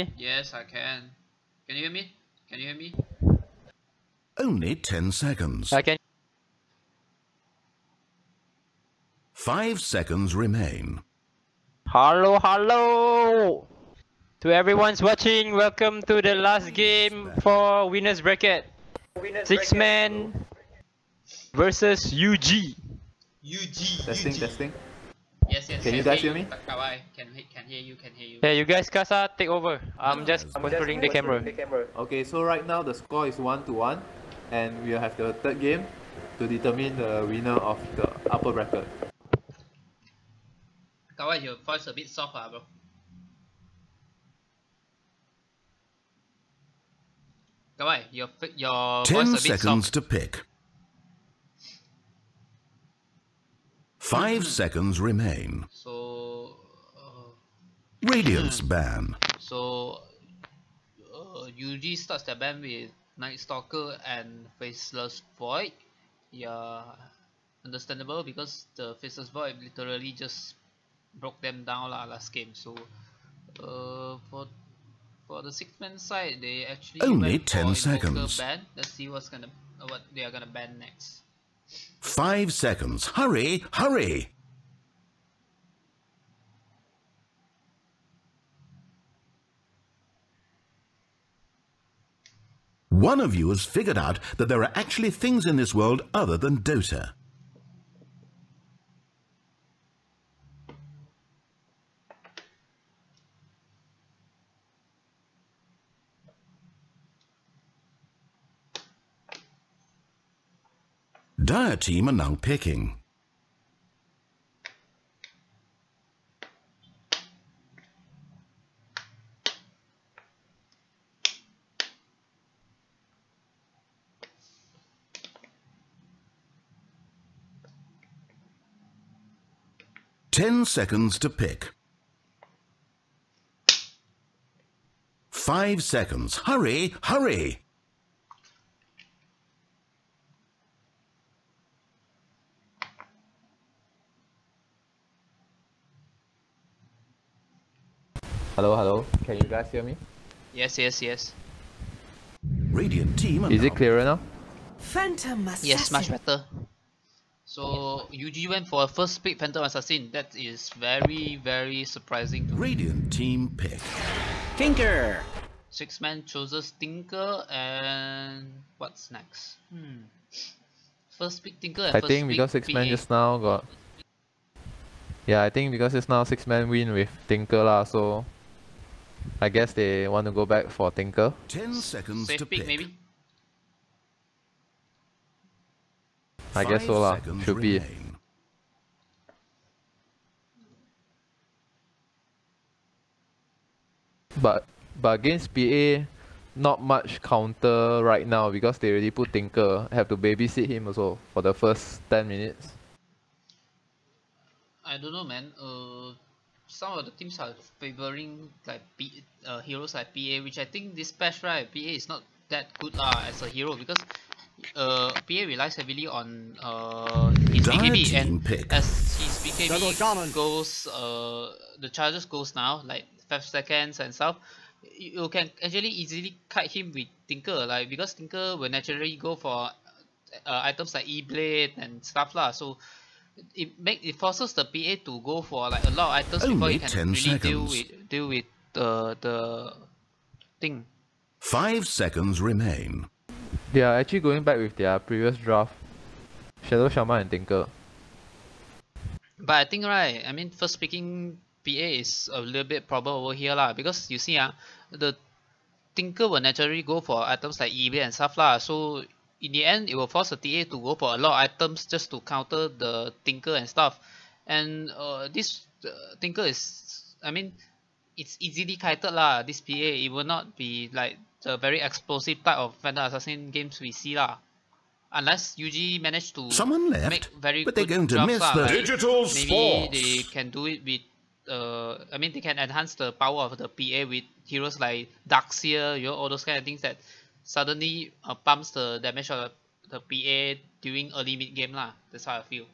me? Yes, I can. Can you hear me? Can you hear me? Only 10 seconds. I can. 5 seconds remain. Hello, hello! To everyone's watching, welcome to the last game for Winners Bracket. 6-man versus UG. Testing. Yes. Can you guys hear me? Kawai, can hear you. Yeah, you guys, Kasa, take over. I'm just controlling the camera. Okay, so right now the score is 1-1, and we'll have the third game to determine the winner of the upper bracket. Kawai, your voice a bit soft, bro. Kawai, your 10 voice a bit seconds soft. to pick. 5 seconds remain. So, Radiance ban. so UG starts their ban with Night Stalker and Faceless Void. Yeah, understandable because the Faceless Void literally just broke them down last game. So, for the 6-man side, they actually Only went 10 for Invoker seconds. ban. Let's see what they are gonna ban next. 5 seconds. Hurry, hurry! One of you has figured out that there are actually things in this world other than Dota. Dire team are now picking. Ten seconds to pick. 5 seconds. Hurry, hurry! Hello. Can you guys hear me? Yes. Radiant team are Is now it clearer now? Phantom Assassin. Yes, much better. So UG went for a first pick Phantom Assassin. That is very surprising to me. Radiant team pick. Tinker. 6-man chooses Tinker, and what's next? First pick Tinker and I first think pick because 6-man PA. just now got... Yeah, I think because it's now 6-man win with Tinker lah, so... I guess they want to go back for Tinker. 10 seconds Safe to pick pick. maybe. I guess so 5 lah, seconds should be. remain. But against PA, not much counter right now because they already put Tinker. Have to babysit him also for the first 10 minutes. I don't know, man. Some of the teams are favoring like heroes like PA, which I think this patch, right, PA is not that good as a hero because PA relies heavily on his Dire BKB, team and pick. as his BKB goes, the charges goes now like 5 seconds and stuff. You can actually easily kite him with Tinker, like because Tinker will naturally go for items like E-Blade and stuff lah. So it forces the PA to go for like a lot of items before Only he can 10 really seconds. deal with the thing. 5 seconds remain. They are actually going back with their previous draft. Shadow Shaman and Tinker. But I think, right, I mean, first picking PA is a little bit problem over here lah, because you see the Tinker will naturally go for items like eBay and stuff lah. So in the end, it will force the TA to go for a lot of items just to counter the Tinker and stuff. And this Tinker is, I mean, it's easily kited lah. This PA, it will not be like the very explosive type of Phantom Assassin games we see lah. Unless UG managed to Someone left, make very but good they're going to drafts miss lah, the like digital maybe sports. they can do it with I mean, they can enhance the power of the PA with heroes like Darkseer, you know, all those kind of things that suddenly pumps the damage of the PA during early mid game lah. That's how I feel.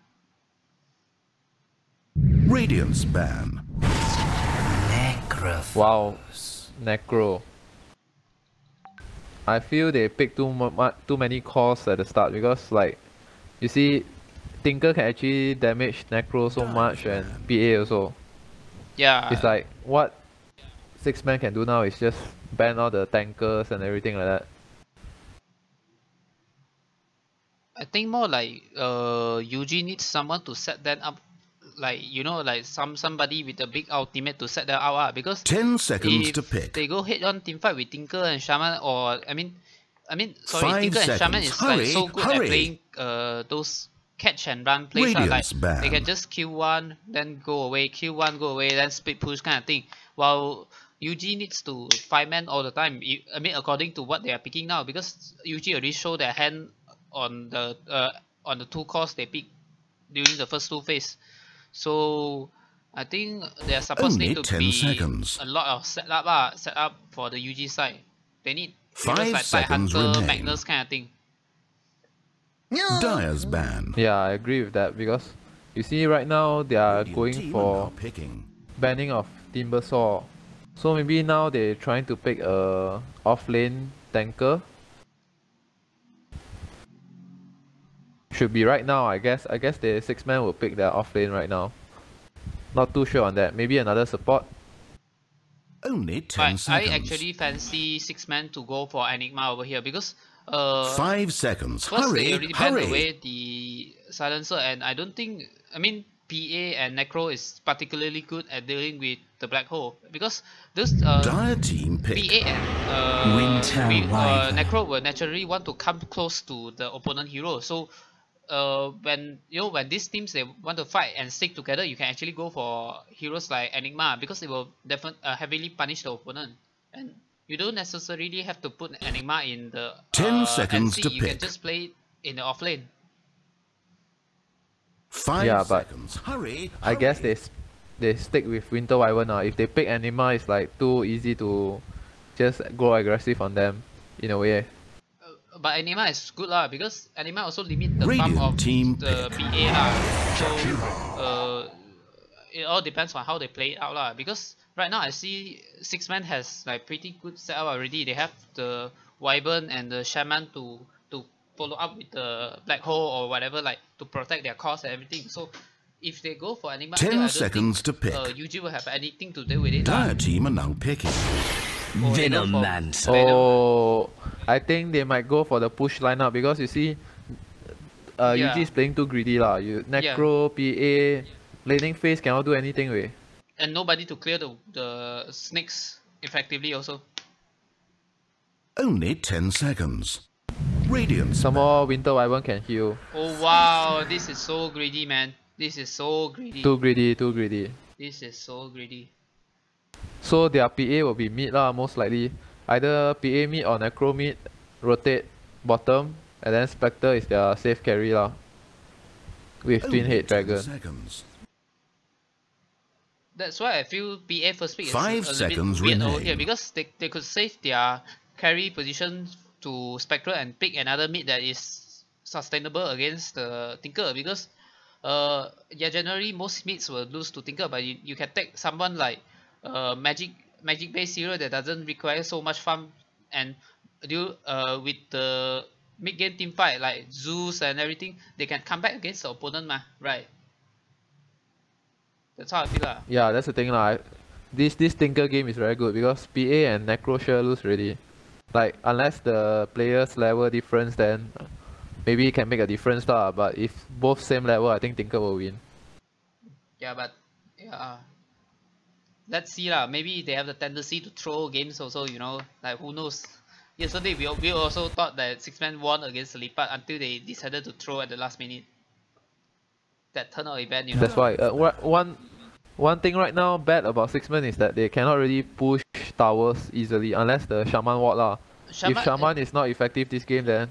Radiance ban. Wow, Necro. I feel they picked too many cores at the start because like you see Tinker can actually damage Necro so much and PA also. Yeah. It's like what 6-man can do now is just ban all the tankers and everything like that. I think more like UG needs someone to set them up, like you know, like somebody with a big ultimate to set them out, because 10 seconds if to pick. they go head on team fight with Tinker and Shaman, or I mean sorry, 5 Tinker and Shaman seconds. is like so Hurry, good hurry. at playing those catch and run plays, like Radiant's they can banned. just kill one, then go away, kill one, go away, then split push kind of thing. While UG needs to 5-man all the time. I mean, according to what they are picking now, because UG already show their hand on the 2 cores they pick during the first 2 phase. So I think their supports Only need to 10 be seconds. a lot of setup for the UG side. They need 5 heroes like seconds Tidehunter, remain. Magnus kind of thing. Dire's ban. Yeah, I agree with that because you see right now they are Radiant going team for are now picking. banning of Timbersaw. So maybe now they're trying to pick a off-lane tanker. Should be right now, I guess. I guess the 6-man will pick their off-lane right now. Not too sure on that. Maybe another support. Only 10 But seconds. I actually fancy 6-man to go for Enigma over here, because 5 seconds. first they Hurry, already banned hurry. away the silencer, and I don't think, I mean, PA and Necro is particularly good at dealing with the black hole, because those Dire team pick. PA and Winter Wyvern. Necro will naturally want to come close to the opponent hero. So when these teams they want to fight and stick together, you can actually go for heroes like Enigma, because it will definitely heavily punish the opponent, and you don't necessarily have to put Enigma in the 10 seconds NC. to You can pick. just play it in the off lane. 5 Yeah, but seconds. Hurry, I guess hurry. they stick with Winter Wyvern now. If they pick Anima, it's like too easy to just go aggressive on them in a way. But Anima is good lah, because Anima also limit the farm Radiant of team the pick. PA lah. So it all depends on how they play it out lah. Because right now I see 6-man has like pretty good setup already. They have the Wyvern and the Shaman to follow up with the Black Hole or whatever, like to protect their cores and everything. So if they go for Anima, 10 I don't seconds think, to pick. UG will have anything to do with it lah. Dire team are now picking. Or they go Venom for Mancer. Venom. Oh, I think they might go for the push lineup because you see, Yeah. UG is playing too greedy lah. You Necro, PA, laning phase cannot do anything with. And nobody to clear the snakes effectively also. Only 10 seconds. Radiant Some more Winter Wyvern can heal. Oh wow, this is so greedy, man. This is so greedy. Too greedy, too greedy. This is so greedy. So their PA will be mid lah, most likely. Either PA mid or Necro mid, rotate bottom, and then Spectre is their safe carry lah. With Twin Only Head 10 Dragon. seconds. That's why I feel PA first pick is 5 a little seconds bit weird over remain. here, because they could save their carry position to Spectre and pick another mid that is sustainable against the Tinker, because yeah, generally most mids will lose to Tinker, but you can take someone like magic based hero that doesn't require so much farm, and do with the mid game team fight like Zeus and everything, they can come back against the opponent mah, right? That's how I feel lah. Yeah, that's the thing lah. This Tinker game is very good because PA and Necro sure lose already. Like unless the players level difference, then maybe it can make a difference lah. But if both same level, I think Tinker will win. Yeah, but yeah, let's see lah. Maybe they have the tendency to throw games also. You know, like who knows? Yesterday we also thought that 6-man won against Lipat until they decided to throw at the last minute. That turnout event, you know. That's why one thing right now bad about 6-man is that they cannot really push towers easily unless the Shaman ward lah. If Shaman is not effective this game, then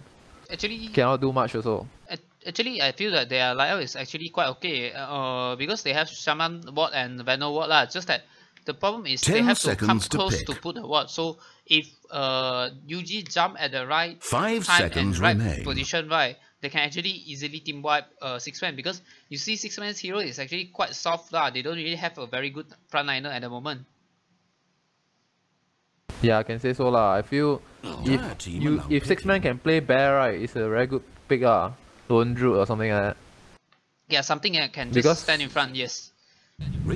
actually cannot do much also. Actually, I feel that their lineup is actually quite okay. Because they have Shaman ward and Venom ward lah. Just that the problem is they 10 have to come seconds to close pick. to put the ward. So if UG jump at the right 5 time seconds and right remain. position, right, they can actually easily team wipe 6-man, because you see 6-man's hero is actually quite soft lah. They don't really have a very good frontliner at the moment. Yeah, I can say so lah. I feel if 6-man can play bear, right, it's a very good pick ah. Lone Druid or something like that. Yeah, something that can Because- just stand in front. Yes.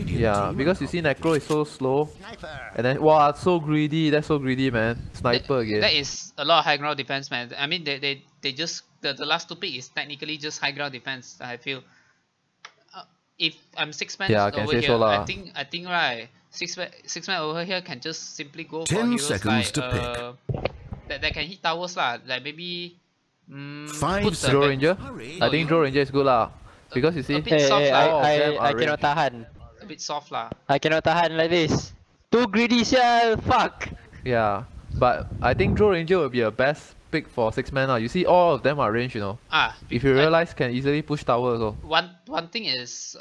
Yeah, because you see Necro is so slow, and then wow, so greedy. That's so greedy, man. Sniper again. That is a lot of high ground defense, man. I mean, they just the last 2 pick is technically just high ground defense. I feel. If I'm 6-man Yeah, I can over say here, so lah. I think right, six man over here can just simply go 10 for heroes seconds like to pick. that can hit towers lah. Like maybe 5 put the seconds. Draw Ranger? Hurry. I think Draw Ranger is good lah. Because you see, a bit soft Hey, lah. all of them I are cannot tahan. A bit soft lah. I cannot tahan like this. Too greedy, sia. Fuck. yeah. But I think Draw Ranger will be a best pick for 6-man lah. You see, all of them are range, you know. If you realize, can easily push tower also. One thing is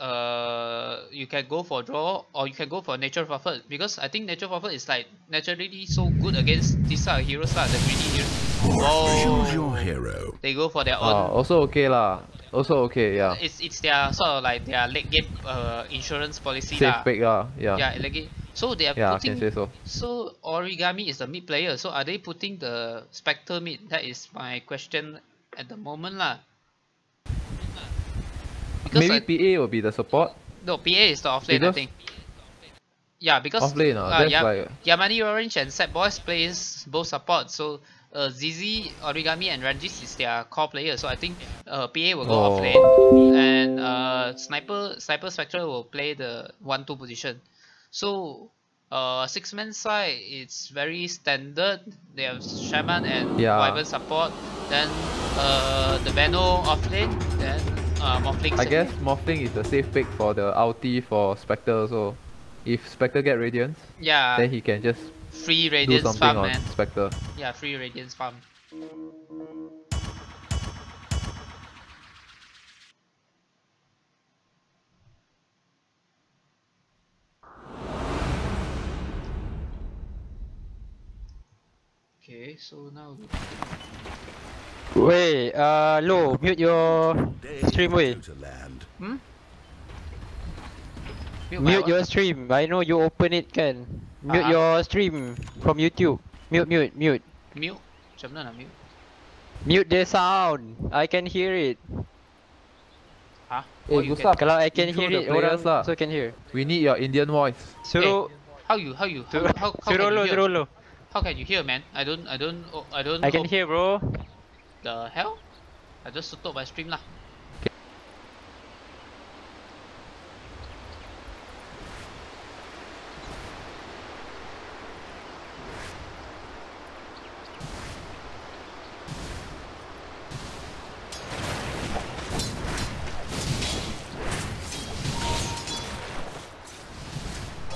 you can go for draw or you can go for nature prophet, because I think nature prophet is like naturally so good against this side of heroes lah, the greedy heroes. Choose your Whoa. hero. They go for their own. Also okay lah. Also okay, yeah. It's their sort of like their late game insurance policy Safe lah. pick lah, yeah. Yeah, late game. So they are Yeah, I putting. can say so. So Origami is the mid player. So are they putting the Spectre mid? That is my question at the moment lah. Because Maybe PA will be the support. no, PA is the offlane, I Because- think. Yeah, because Offlane, that's like- Yamani Orange and Sad Boys plays both support. So ZZ, Origami and Ranjis is their core player. So I think PA will go Oh. offlane, and Sniper Spectre will play the 1-2 position. So 6-man side, it's very standard. They have Shaman and Yeah. Wyvern support. Then the Veno offlane. Then Morphling. I guess Morphling is the safe pick for the ulti for Spectre also. If Spectre get Radiance, Yeah. then he can just Free do Radiance something farm, on man. Spectre. Yeah, free Radiance farm. Okay, so now Wait, Lo, mute your stream, wait. To land. Mute your stream. I know you open it, can. Mute your stream from YouTube. Mute. mute. Macam mana nak mute? Mute the sound. I can hear it. Huh? Hey, Oh, you Gustav, Kalau I can intro hear the it, orang players lah. also can hear. We need your Indian voice. Suruh, How suruh Lo, hear? suruh Lo. How can you hear, man? I don't. I can hear, bro. The hell? I just tutup my stream lah.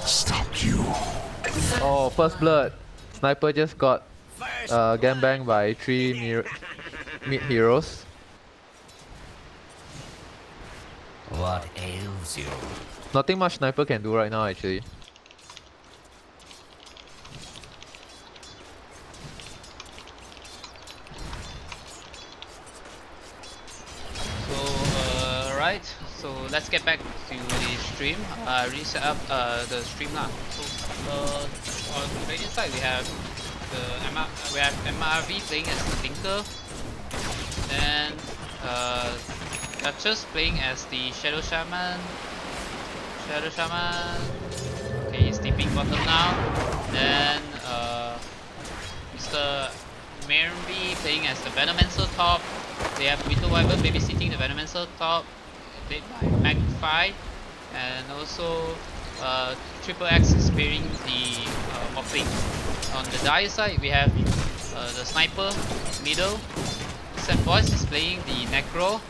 Stopped you. Oh, first blood. Sniper just got gangbanged by 3 mid heroes. What ails you? Nothing much Sniper can do right now actually. So right. So let's get back to the stream. Reset up the stream lah. So on the radio side we have MRV playing as the Tinker, then Duchess playing as the Shadow Shaman. Okay, he's TPing bottom now. Then Mr. Mirby playing as the Venomancer top. They have Winter Wyvern babysitting the Venomancer top, played by Magpie, and also Triple X is pairing the Morphling. On the Dire side, we have the Sniper middle. Sad Boys is playing the Necro.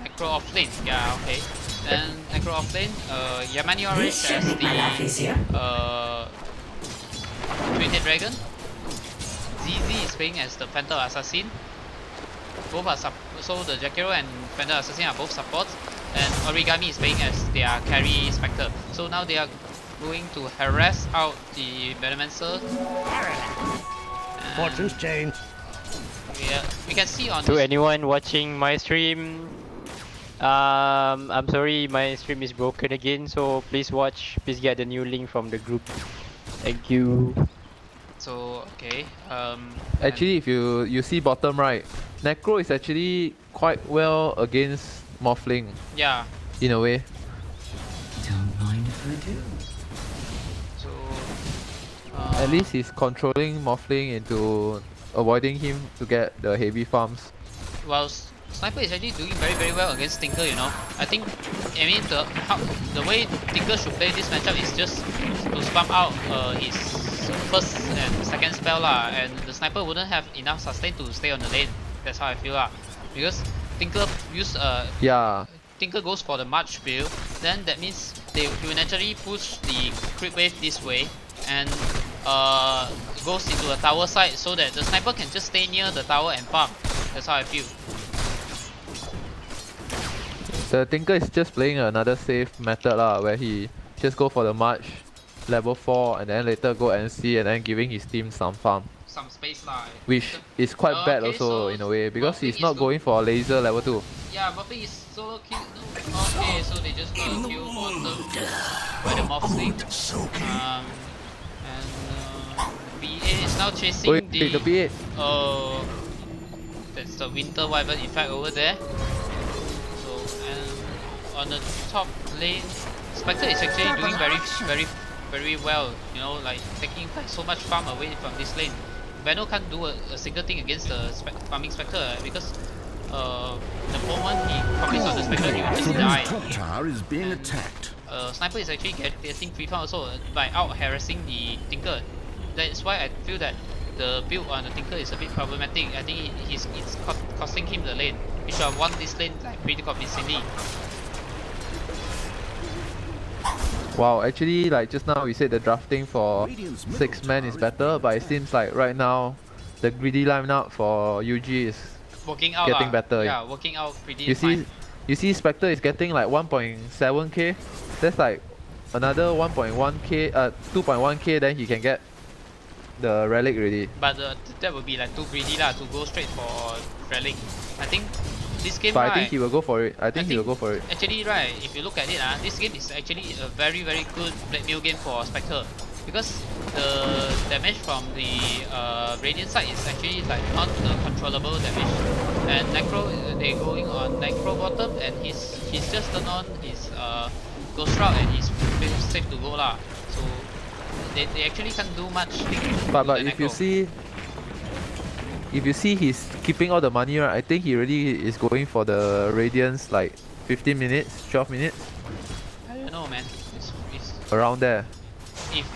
Necro offlane. Yeah, okay. Then Necro offlane. Yamani Orange as the Twin-Head Dragon. ZZ is playing as the Phantom Assassin. Both are so the Jakiro and Phantom Assassin are both supports, and Origami is playing as their carry Spectre. So now they are going to harass out the Venomancer. Fortune's changed. Yeah, we can see on To this. anyone watching my stream, I'm sorry, my stream is broken again, so please watch. Please get the new link from the group. Thank you. So okay. Actually, if you see bottom right, Necro is actually quite well against Morphling Yeah. in a way. Don't mind if I do. So At least he's controlling Morphling into avoiding him to get the heavy farms. well, Sniper is actually doing very well against Tinker. You know, I think. I mean the way Tinker should play this matchup is just to spam out his first and second spell lah, and the Sniper wouldn't have enough sustain to stay on the lane. That's how I feel lah, because Tinker Yeah, Tinker goes for the March build, then that means he will naturally push the creep wave this way and goes into a tower side so that the Sniper can just stay near the tower and farm. That's how I feel. the Tinker is just playing another safe method lah, where he just go for the March level 4 and then later go NC and then giving his team some farm. Some space lah. Which is quite bad Okay, also so in a way, because Morphling he's not is going for laser level 2. Yeah, Morphling is solo kill. Okay, so they just gonna kill bottom by the Morphling. And BA is now chasing Wait, the PA. That's the Winter Wyvern effect over there. So and on the top lane, Spectre is actually doing very well. You know, like taking like so much farm away from this lane. Veno can't do a single thing against the farming Spectre because the moment he commits on the Spectre, he will just die. Top tower is being attacked. Sniper is actually getting free farm also by out harassing the Tinker. That's why I feel that the build on the Tinker is a bit problematic. I think it's costing him the lane. He should have won this lane like pretty convincingly. Wow, actually like just now we said the drafting for 6 man is better, but it seems like right now the greedy lineup for UG is Working out getting better. Yeah, working out pretty You fine. see Spectre is getting like 1.7k. That's like another 1.1k, 2.1k, then he can get the relic already. But that would be like too greedy lah to go straight for relic. I think this game, But right, I think he will go for it. I think he will go for it. Actually, right, if you look at it, this game is actually a very good Black Mill game for Spectre, because the damage from the Radiant side is actually like not controllable damage, and Necro, they going on Necro bottom, and he's just turned on his Ghost Route and he's safe to go lah. So they actually can't do much thing. But if you see he's keeping all the money, right, I think he already is going for the Radiance like 15 minutes, 12 minutes, I don't know, man. It's around there. if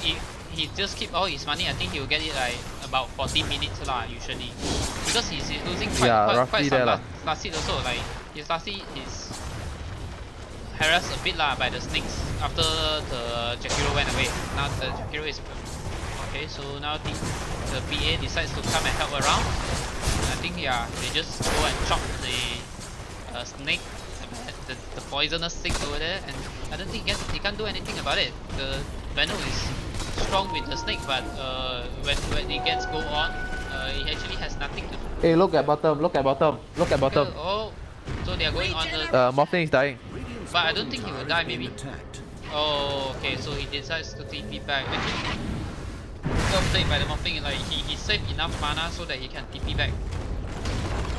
he just keep all his money, I think he will get it like about 40 minutes lah usually, because he's losing quite some last hit also. Like his last hit is harassed a bit lah by the snakes after the Jakiro went away. Now the Jakiro is okay, so now the PA decides to come and help around. I think yeah, they just go and chop the snake, the poisonous snake over there, and I don't think he can't do anything about it. The Veno is strong with the snake, but when it gets go on, he actually has nothing to do. Hey, look at bottom, look at bottom, look at bottom. Oh, so they are going on the. Morphling is dying. But I don't think he will die. Maybe. Oh, okay. So he decides to TP back. Actually, well played by the Morphling. Like he saved enough mana so that he can TP back.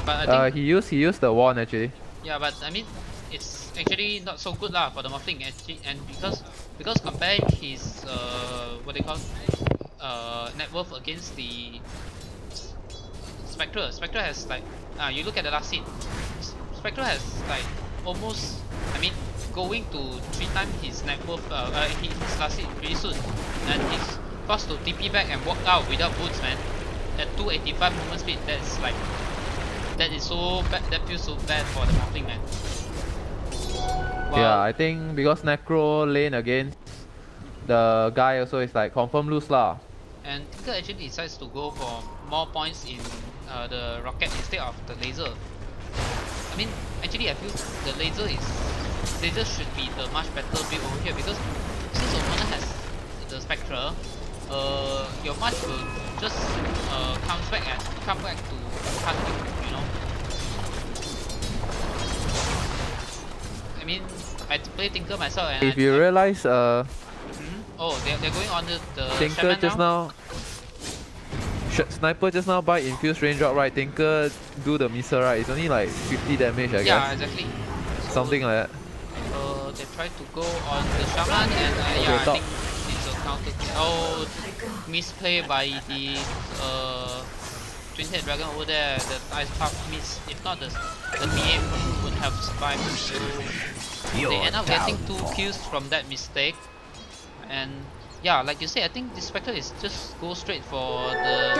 But I think he used the wand actually. yeah, but I mean, it's actually not so good lah for the Morphling actually, and because comparing his what they call net worth against the Spectre. Spectre has like you look at the last hit. Spectre has like almost, I mean, going to 3 times his net worth. His last hit pretty soon, and he's forced to TP back and walk out without boots, man. At 285 movement speed, that's like that is so bad. That feels so bad for the Morphling, man. Wow. Yeah, I think because Necro lane against the guy also is like confirm lose lah. And Tinker actually decides to go for more points in the rocket instead of the laser. I mean, actually I feel the laser should be the much better build over here, because since opponent has the Spectre, your March will just come back to hunt you, you know. mean, I play Tinker myself and If you realize, oh, they're going on the Tinker Shaman just now. Sniper just now buy infused range drop, right? Tinker do the missile, right? It's only like 50 damage, I Yeah, guess. exactly. Something like that. They try to go on the Shaman and yeah, I top. think it's a counter. Oh, misplay by the Twin-Head Dragon over there. The Ice Puff miss. If not, the BM would have survived. So they end up getting 2 kills from that mistake. And yeah, like you say, I think this Spectre is just go straight for the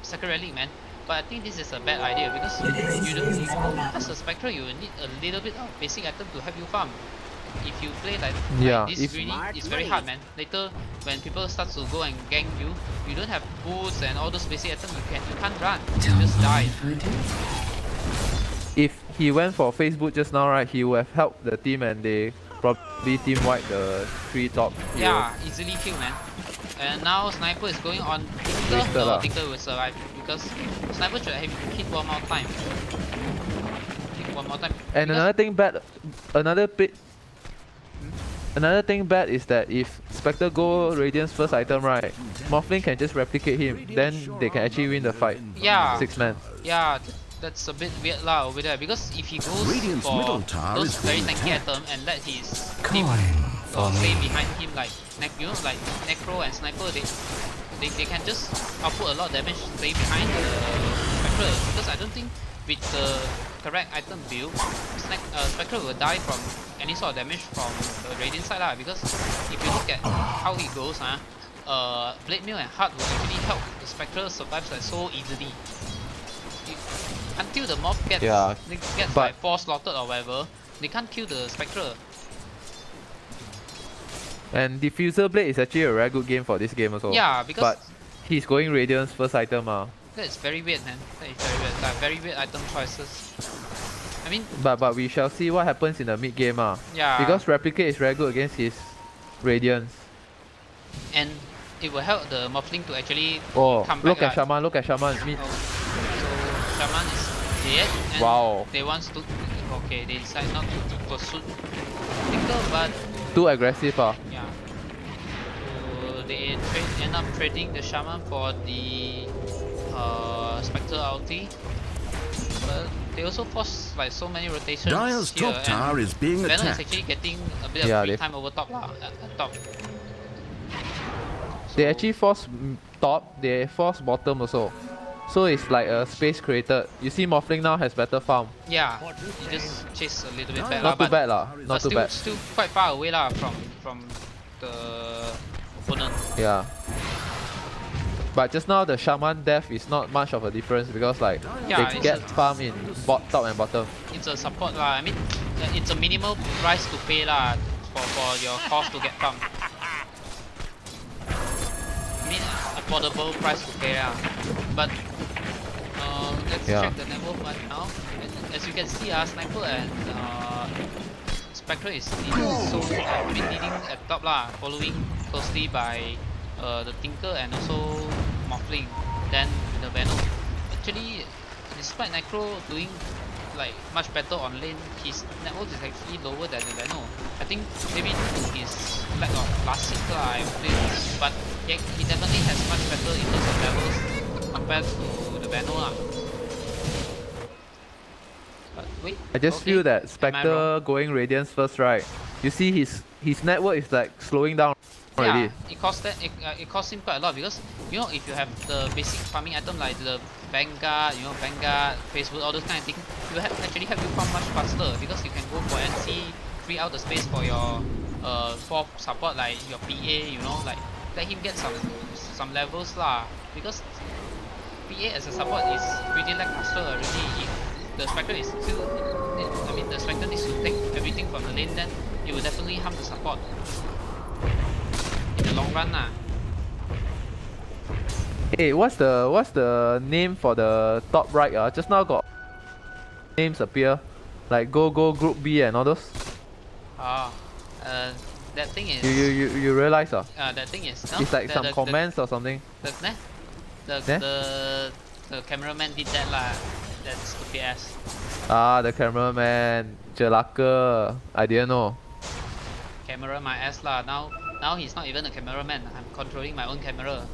Sacred Relic, man. But I think this is a bad idea because as a Spectre, you will need a little bit of basic item to help you farm. If you play like this greedy, it's very hard, man. Later, when people start to go and gank you, you don't have boots and all those basic items. You can't run. You just die. If he went for Facebook just now, right, he would have helped the team and they probably team wipe the 3 top heroes. Yeah, easily kill, man. And now Sniper is going on Tinker. No, Tinker will survive because Sniper should have hit one more time. Hit one more time. And another thing bad, another thing bad is that if Spectre go Radiant's first item, right, Morphling can just replicate him, then they can actually win the fight. Yeah. 6 man. Yeah, that's a bit weird lah over there because if he goes Radiant's for middle tower those is very being tanky attacked. item and let his team stay behind him like like Necro and Sniper, they can just output a lot of damage, stay behind the Spectre because I don't think with the correct item build, Spectre will die from any sort of damage from the Radiant side lah. Because if you look at how he goes, Blade Mail and Heart will actually help the Spectre survive like so easily. Until the mob gets like 4 slaughtered or whatever, they can't kill the Spectre. And Diffuser Blade is actually a very good game for this game also. Yeah, because but he's going Radiant's first item. That's very weird, man. That is very weird. Like, very weird item choices. I mean, but we shall see what happens in the mid game. Yeah. Because Replicate is very good against his Radiance. And it will help the Morphling to actually Oh, come back. look at Shaman, look at Shaman. Mid. So Shaman is dead and Wow. they want to okay, they decide not to pursue Tinker, but Too aggressive. yeah. So they end up trading the Shaman for the Spectre ulti. But they also force like so many rotations Dire's here, top tower and is being Venom is attacked. actually getting a bit of free time over top lah, at top. They actually force top, they force bottom also. So it's like a space created. You see Morphling now has better farm. Yeah, he just chase a little bit back Not too but bad lah, but not too bad. still quite far away lah from the opponent. Yeah. But just now the Shaman death is not much of a difference because like Yeah, they it's get a- farm in top and bottom. It's a support lah. I mean, it's a minimal price to pay lah for your cost to get farm. I mean, affordable price to pay lah. But let's check the network right now. As you can see, Sniper and Spectre is leading at top lah, following closely by the Tinker and also Morphling. Then the Venom. Actually, despite Necro doing like much better on lane, his network is actually lower than the Venom. I think maybe due to his lack of last hit lah, I feel, but he definitely has much better in terms of levels compared to the Venom lah. But wait, I just feel that Spectre going Radiance first, right? You see his network is like slowing down already. Yeah, it costs him quite a lot because you know if you have the basic farming item like the Vanguard, Vanguard, Facebook, all those kind of things, it will actually help you farm much faster because you can go for NC, free out the space for your fourth support like your PA, like let him get some levels lah. Because PA as a support is pretty lackluster already. If the Spectre is still, I mean the Spectre needs to take everything from the lane, then it will definitely harm the support in the long run lah. Hey, what's the name for the top right? Just now got names appear, like Go Group B and all those. That thing is. You realize that thing is. No, it's like some comments or something. The cameraman did that lah. that stupid ass. Ah, the cameraman, Jelaka. I didn't know. Camera my ass lah. Now he's not even a cameraman. I'm controlling my own camera.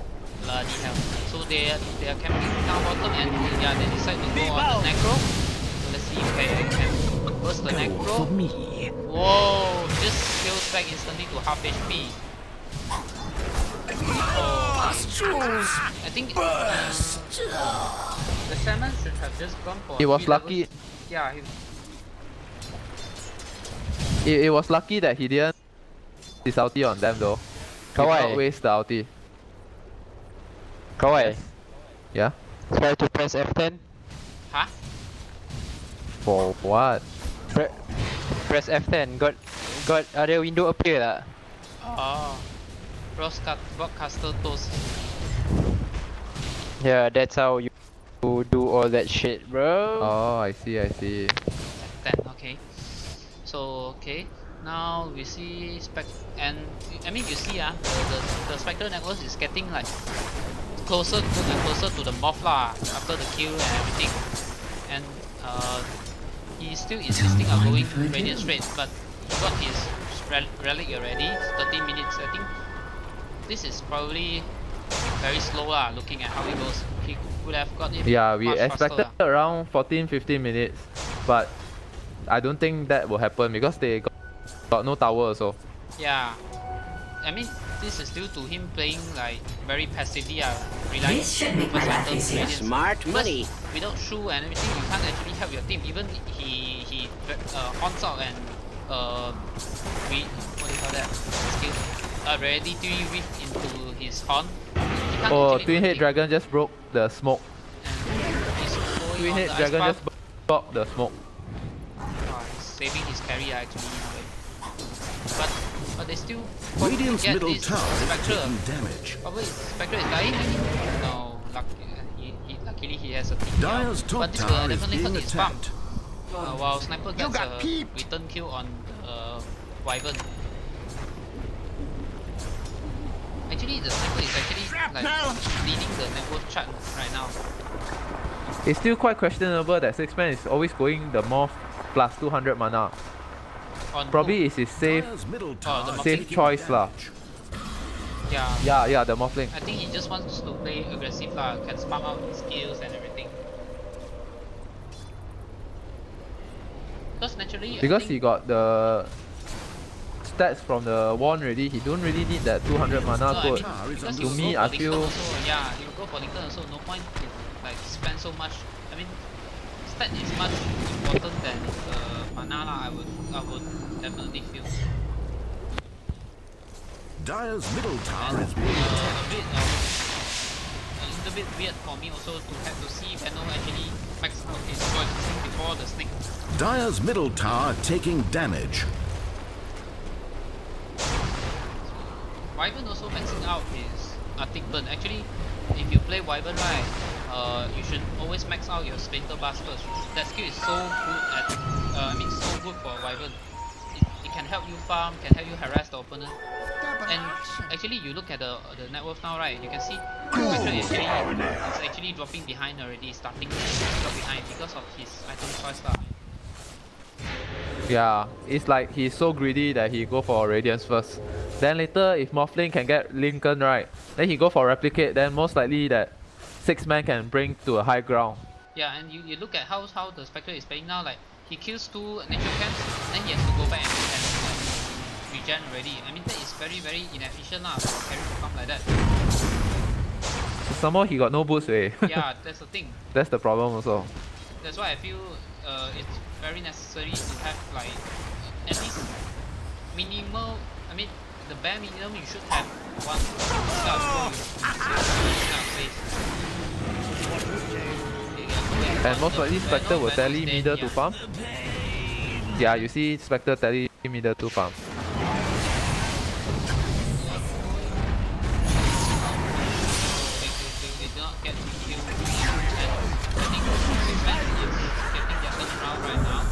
Bloody hell. So they are camping down bottom and yeah, they decide to go on the necro. So let's see if they can burst the necro. Whoa! Just scales back instantly to half HP. Oh, I think the salmon should have just gone for. He was 3 levels. lucky. Yeah. It was lucky that he didn't his ulti on them though. He did not waste the ulti. Kawai, Yeah? try to press F10. Huh? For what? Press F10. Got other window appear lah. Oh. Broadcaster toast. Yeah, that's how you do all that shit, bro. Oh, I see. F10, okay. So okay. Now we see and I mean you see the Spectre network is getting like closer to the moth lah after the kill and everything. And he's still insisting on going Radiant straight, but he got his relic already, 30 minutes. I think this is probably very slow lah, looking at how it goes. He would have got it Yeah, we much expected faster, around 14-15 minutes, but I don't think that will happen because they got no tower also. yeah. I mean, this is due to him playing like very passively, relying This should make my first life item easier. Radiance. Smart Because money. without Shu and everything, you can't actually help your team. Even he haunts out and what do you call that? Skill already 3 whiff into his horn. He can't Oh, actually Twin do Head anything. Dragon just broke the smoke. And he's going Twin on Head the Dragon ice just blocked the smoke. he's saving his carry actually. But they still Radiant's get middle this tower is Spectre. taking damage. Probably Spectre is dying. No, luckily he has a team. Dire's top but this will tower is definitely being hurt his farm. attacked. While Sniper gets got a peeped. return kill on Wyvern. Actually, the Sniper is actually like leading the network chart right now. It's still quite questionable that 6-man is always going the Morph plus 200 mana. On Probably is his safe Dire's middle the tower is safe taking choice lah. damage. Yeah, Yeah, the Morphling. I think he just wants to play aggressive lah, can spam out his skills and everything. Because naturally, Because I he think, got the stats from the wand already, he don't really need that 200 mana no, I code. mean, because To you will me, go I for Lincoln feel- also, yeah, you will go for Lincoln also, no point to like spend so much. I mean, stat is much important than mana lah, I would definitely feel. Dire's middle tower And is being attacked. a little bit weird for me also to have to see Venom actually max out his poison before the snake. Dire's middle tower taking damage. Wyvern also maxing out his Arctic Burn. Actually, if you play Wyvern right, you should always max out your Splinter Blast first. That skill is so good at, so good for Wyvern. It can help you farm, can help you harass the opponent. And actually, you look at the net worth now, right? You can see Spectre is actually dropping behind already, starting to drop behind because of his item choice lah. Yeah, it's like he's so greedy that he go for Radiance first. Then later, if Morphling can get Lincoln right, then he go for Replicate, then most likely that 6-man can bring to a high ground. Yeah, and you look at how the Spectre is playing now, like he kills 2 nature camps, then he has to go back and regen already. I mean, that is very, very inefficient lah for carry to come like that. Some more he got no boost eh. Yeah, that's the thing. That's the problem also. That's why I feel it's very necessary to have like at least minimal. I mean, the bare minimum you should have one scout And most likely Spectre will tally middle to farm. Yeah, you see Spectre tally middle to farm. They do not get to kill. And I think Six-Man is getting their turn around right now.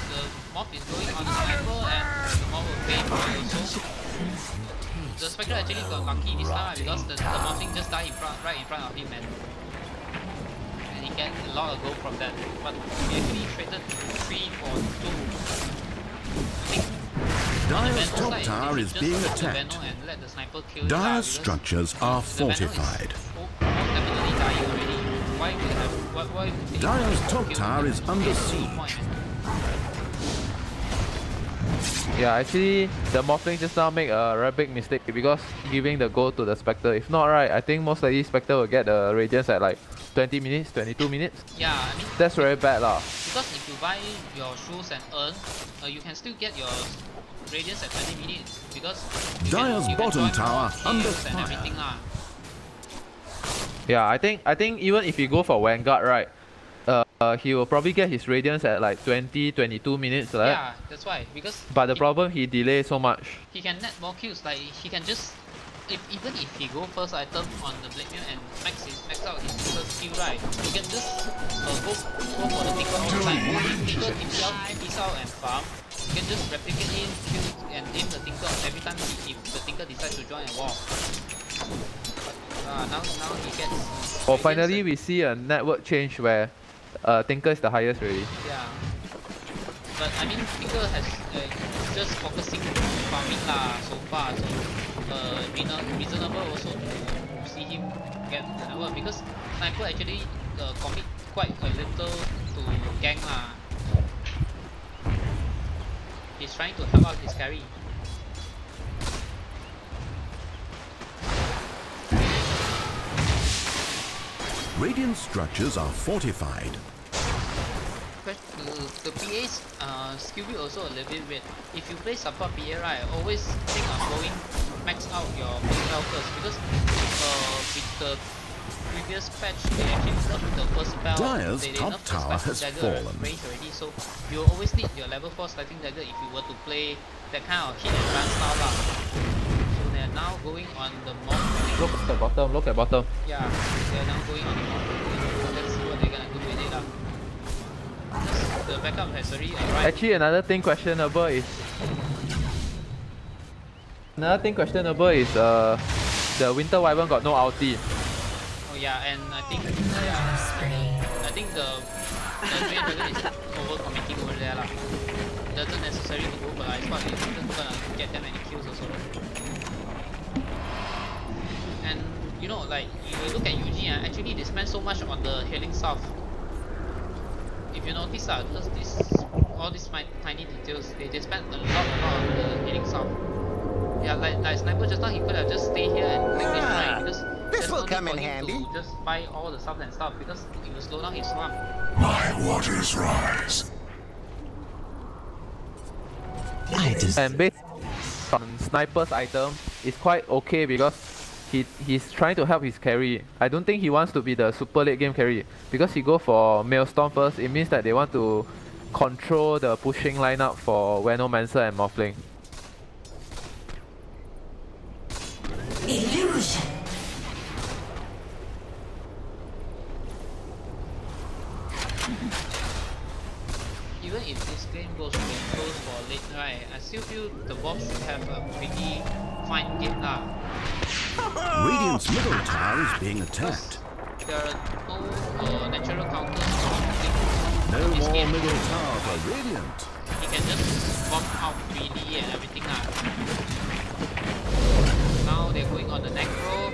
The mob is going on the sniper and the mob will pay for it also. The Spectre actually got lucky this time because the mob thing just died right in front of him, man. he get a lot of gold from that. But he actually traded 3 for 2. I think Dire's top tower is being attacked. Dire's structures are fortified. Dire's top tower is under siege. Yeah, actually, the Morphling just now make a very big mistake because giving the gold to the Spectre. If not, right, I think most likely Spectre will get the Radiance at like 20 minutes, 22 minutes. Yeah, I mean, that's very bad lah. Because if you buy your shoes and earn, you can still get your Radiance at 20 minutes because Dire's bottom tower under and everything lah. Yeah, I think even if you go for Vanguard, right, he will probably get his Radiance at like 20-22 minutes, right? Yeah, that's why. Because but the problem, he delays so much. He can net more kills. Like he can just, even if he go first item on the Blade Mail and max out his first skill, right, he can just go for the Tinker all the time. Tinker TP out and farm. You can just replicate in, kill and aim the Tinker every time if the Tinker decides to join a war. But now he gets. Oh, finally we see a network change where Tinker is the highest really. Yeah. But I mean, Tinker has just focusing on farming lah so far, so reasonable also to see him get the network because Sniper actually commit quite a little to gank lah. He's trying to help out his carry. Radiant structures are fortified. But the PA's skill build also a little bit weird. If you play support PA, right, always think of going max out your spell first because with the previous patch they actually nerfed the first spell. Dire's top tower has fallen. Already, so you always need your level 4 Slicing Dagger if you were to play that kind of hit and run style lah. So they are now going on the Morphling. Look at bottom, look at bottom. Yeah, they are now going on the Morphling. So let's see what they're gonna do with it lah. The backup has already arrived. Actually, another thing questionable is the Winter Wyvern got no ulti. Oh yeah, and I think the Grey Dragon is overcommitting over there lah. Doesn't necessarily to go for Ice Spot, it's not gonna get that many kills also. And you know, like you look at UG, actually they spend so much on the healing south. If you notice that, because all these tiny details, they spend a lot on the healing south. Yeah, like Sniper just now, he could have just stayed here and take this try because this will come in handy. To just buy all the stuff and stuff because it will slow down his swamp. My waters rise. And based on Sniper's item, it's quite okay because he's trying to help his carry. I don't think he wants to be the super late game carry because he go for Maelstrom first. It means that they want to control the pushing lineup for Venomancer and Morphling. Illusion. Even if this game goes really close for late, right, I still feel the boss should have a pretty fine game lah. Radiant's middle tower is being attacked. There are no natural counters for No this more game. middle tower for Radiant. He can just bomb out freely and everything lah. Now they're going on the Necro.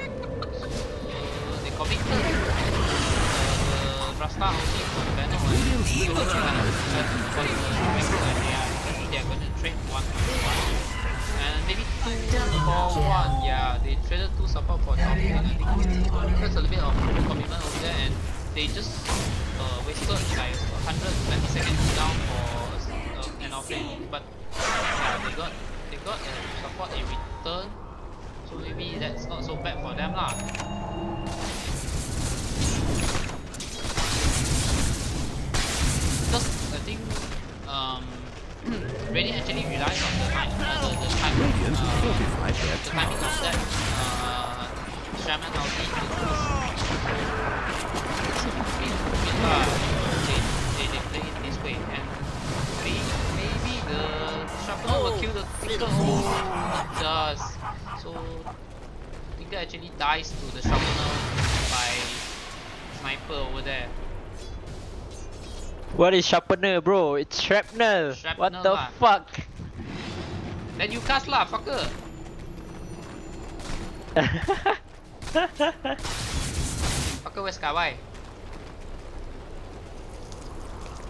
They committed the Rasta only for the Venom. They're going to trade 1-1. And maybe 2 for 1. Yeah, they traded 2 support for top lane. I think that's a little bit of commitment over there, and they just wasted like 120 seconds down for an offlane. But yeah, they got support in return. So maybe that's not so bad for them lah. Because I think Radiant actually relies on the timing Radiant fortified their the timing tower. of that Shaman ulti to they play it this way, and maybe the Sharpener will kill the Tinker. Oh, it does. So Tinker actually dies to the Sharpener by Sniper over there. What is sharpener, bro? It's shrapnel. What Shrapnel the lah. fuck? Then you cast lah, fucker. Fucker, where's Kawai?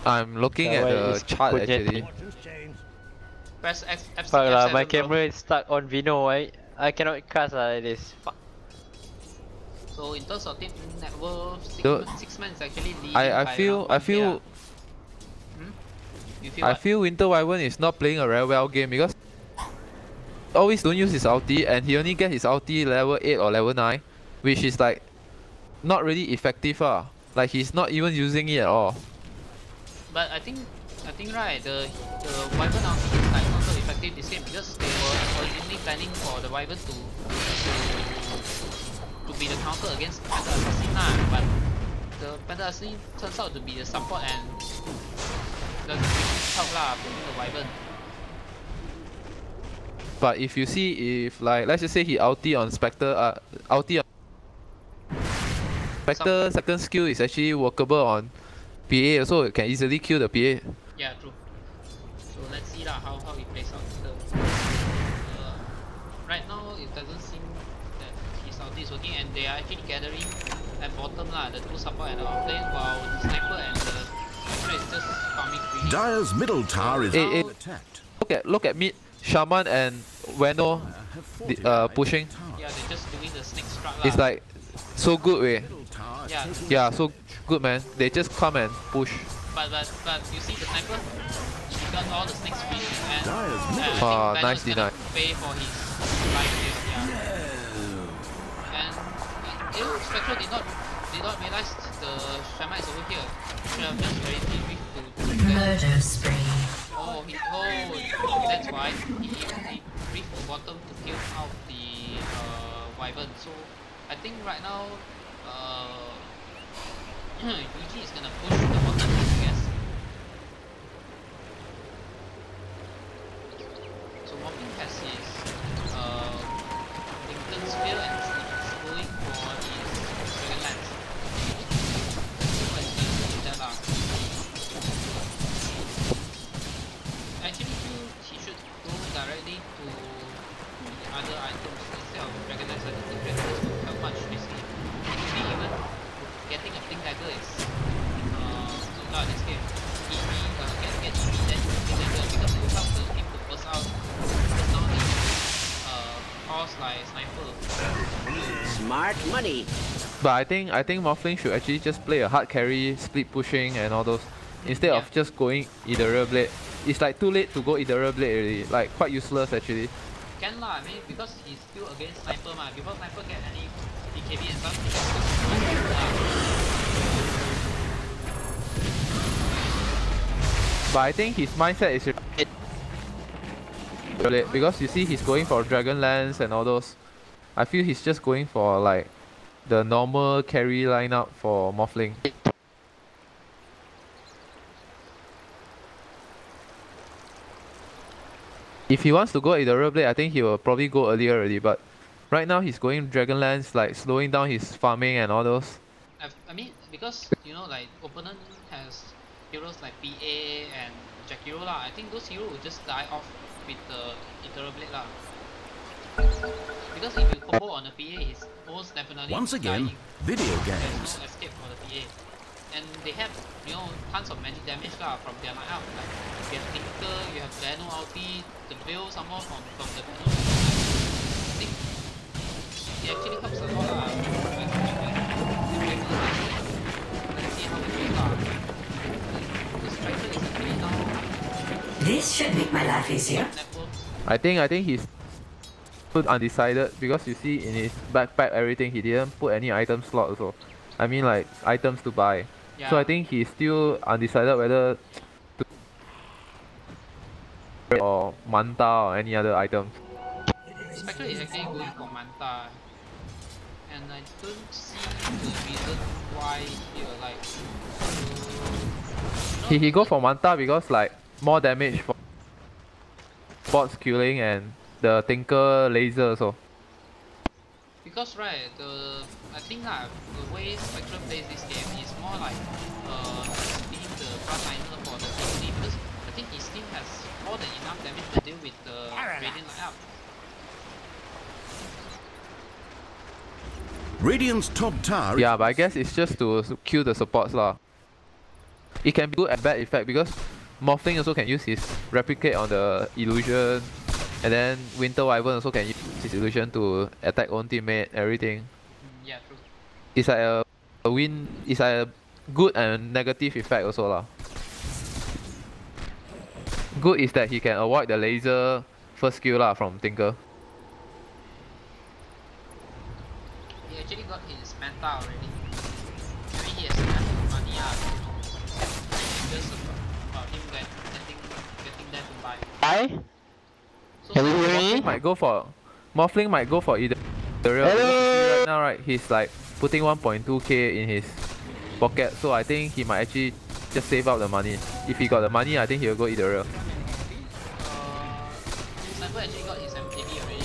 I'm looking at Kawhi the is chart projecting. actually. Press F6, Fuck lah, F7, my bro. camera is stuck on Vino. I cannot cast like this. Fuck. So in terms of team net worth, So, six man is actually leading I by feel around 1K lah. You feel I what? feel Winter Wyvern is not playing a very well game because always don't use his ulti and he only get his ulti level 8 or level 9, which is like not really effective Like he's not even using it at all. But I think right, the Wyvern ulti is like not so effective this game because they were originally planning for the Wyvern to be the counter against Panther Assassin lah, but the Panther Assassin turns out to be the support and doesn't really help lah putting the Wyvern. But if you see, if like let's just say he ulti on Spectre, ulti on Spectre second skill is actually workable on PA, so it can easily kill the PA. Yeah, true. So let's see lah how it plays out. Right now it doesn't seem that his ulti is working, and they are actually gathering at bottom lah, the two support and the outplane, while the sniper and the Spectre is just farming greedy. Dire's middle tower is Hey, being attacked. Look at mid, Shaman and Weno pushing. Yeah, they're just doing the snake struck lah. It's like so good way. Yeah, Yeah, so good man. They just come and push. but you see the sniper, he got all the snakes free and Dire's I middle think Ah, Venom's nice gonna deny. pay for his life here, yeah. And Spectre did not realize the Shaman is over here. Should have just very brief to Murder spree. that's why he briefed the bottom to kill out the Wyvern. So I think right now Yuji is gonna push the bottom, I guess. So Morphling has his Lincoln Spear and is going for his Dragon Lance. What is he doing with that lah? I actually feel he should go directly to the other items instead of Dragon Lance. I don't think Dragon Lance will help much basically. Maybe even getting a Blink Dagger is good lah this game. Get EV then Blink Dagger because it will help the team to burst out. Because now they cause like Sniper. Smart money. But I think Morphling should actually just play a hard carry, split pushing and all those instead of just going Ethereal Blade. It's like too late to go Ethereal Blade already. Like quite useless actually. Can lah, I mean because he's still against Sniper mah. Before Sniper get any BKB and stuff, he can still Sniper lah. But I think his mindset is because you see he's going for Dragon Lance and all those. I feel he's just going for like the normal carry lineup for Morphling. If he wants to go Ethereal Blade, I think he will probably go earlier already, but right now he's going Dragon Lance, like slowing down his farming and all those. I mean because you know like opponent has heroes like PA and Jakiro lah. I think those heroes will just die off with the Ethereal Blade lah. Because if you combo on the PA, he's most definitely Once again, dying. video There's games. no escape for the PA. And they have, you know, tons of magic damage lah from their lineup. Like you have Tinker, you have Leno ulti, the Veil some more from the Venom. I think it actually helps a lot lah. Let's see how it goes lah. The Striker is actually now This should make my life easier. network. I think he's put undecided because you see in his backpack everything he didn't put any item slot also. I mean like items to buy. Yeah. So I think he's still undecided whether to or Manta or any other items. Spectre is actually going for Manta. And I don't see the reason why he will like He go for Manta because like more damage for bots killing and the Tinker laser also. because right, I think the way Spectre plays this game is more like being the Final for the team because I think his team has more than enough damage to deal with the Radiant lineup. Radiant's top tower. Yeah, but I guess it's just to kill the supports lah. It can be good and bad effect because Morphling also can use his replicate on the illusion, and then Winter Wyvern also can use his illusion to attack own teammate, everything. Yeah, true. It's like a win. It's like a good and negative effect also lah. Good is that he can avoid the laser first skill lah from Tinker. He actually got his Manta already. I mean, he has enough money just about him getting them to buy. Hi? So Can you hear me? Morphling might go for either. Right now, right, he's like putting 1.2k in his pocket, so I think he might actually just save up the money. If he got the money, I think he'll go Ethereal. Sniper actually got his MKB already.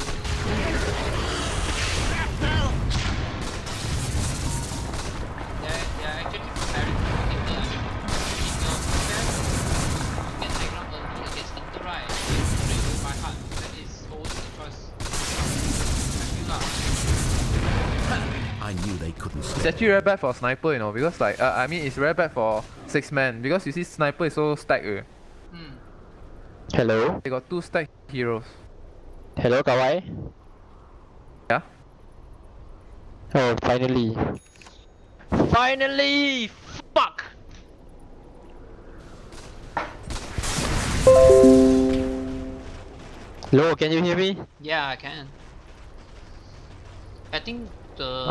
They're actually preparing for Tinker. If you're prepared to get high ground early against Tinker, right, straight away by heart. That is always the choice. I feel I knew they couldn't It's stay. actually very bad for Sniper, you know, because like, I mean, it's very bad for 6 man, because you see Sniper is so stacked. Hello? They got 2 stacked heroes. Hello, Kawai? Yeah? Oh, finally. Finally! Fuck! Hello, can you hear me? Yeah, I can. I think the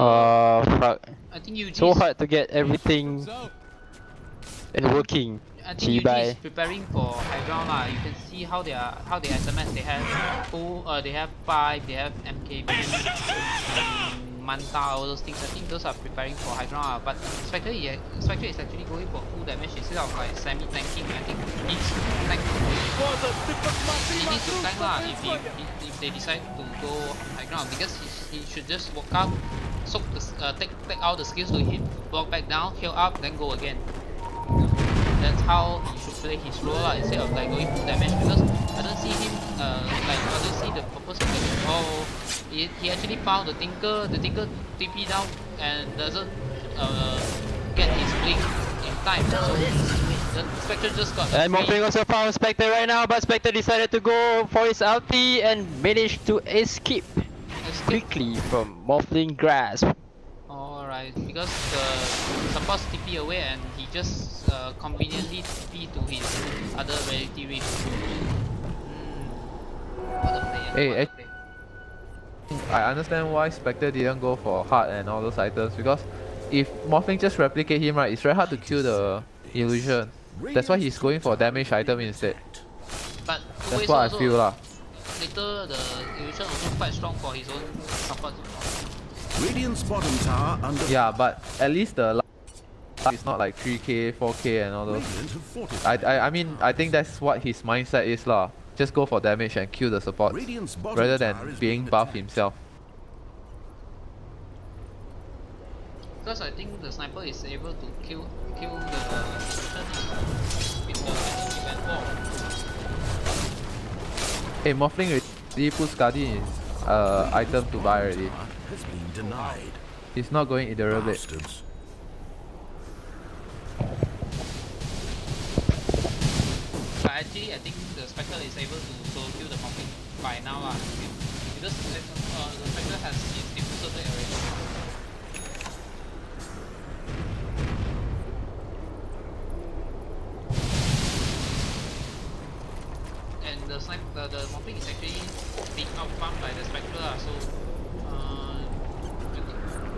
Fuck. I think UG So hard to get everything and working. I think UG Chibai. is preparing for high ground lah. You can see how they SMS. They have they have 5, they have MKB, Manta, all those things. I think those are preparing for high ground lah. But Spectre is actually going for full damage instead of like semi-tanking. I think he needs to tank. He needs to tank lah if they decide to go high ground, because he should just walk up, soak the take out the skills to him, walk back down, heal up, then go again. That's how he should play his role lah, instead of like going full damage, because I don't see him I don't see the purpose of it. Oh, he actually found the Tinker TP down and doesn't get his blink in time, so the Spectre just got And Morphling also found Spectre right now, but Spectre decided to go for his ulti and managed to escape quickly from Morphling grasp. Alright, because the supports TP away and he just conveniently TP to his other reality rift. What a player. Hey, what a player. I understand why Spectre didn't go for heart and all those items, because if Morphling just replicate him, right, it's very hard to kill the illusion. That's why he's going for damage item instead. But That's what I feel lah. Later the illusion also quite strong for his own support. Radiant's bottom tower under. Yeah, but at least the life is not like 3k, 4k and all those. Radiant have fortified. I mean, I think that's what his mindset is lah. Just go for damage and kill the support Radiant's bottom rather tower than is being being buff attacked. himself. Because I think the sniper is able to kill the illusion with the event ball. Hey, Morphling already puts Guardian in item to buy already. Has been denied. He's not going Ethereal Blade. Bastards. But actually, I think the Spectre is able to solo kill the Morphling by now lah. Because the Spectre has his diffuser blade already. And the Morphling is actually being outfarmed by the Spectre lah. So I think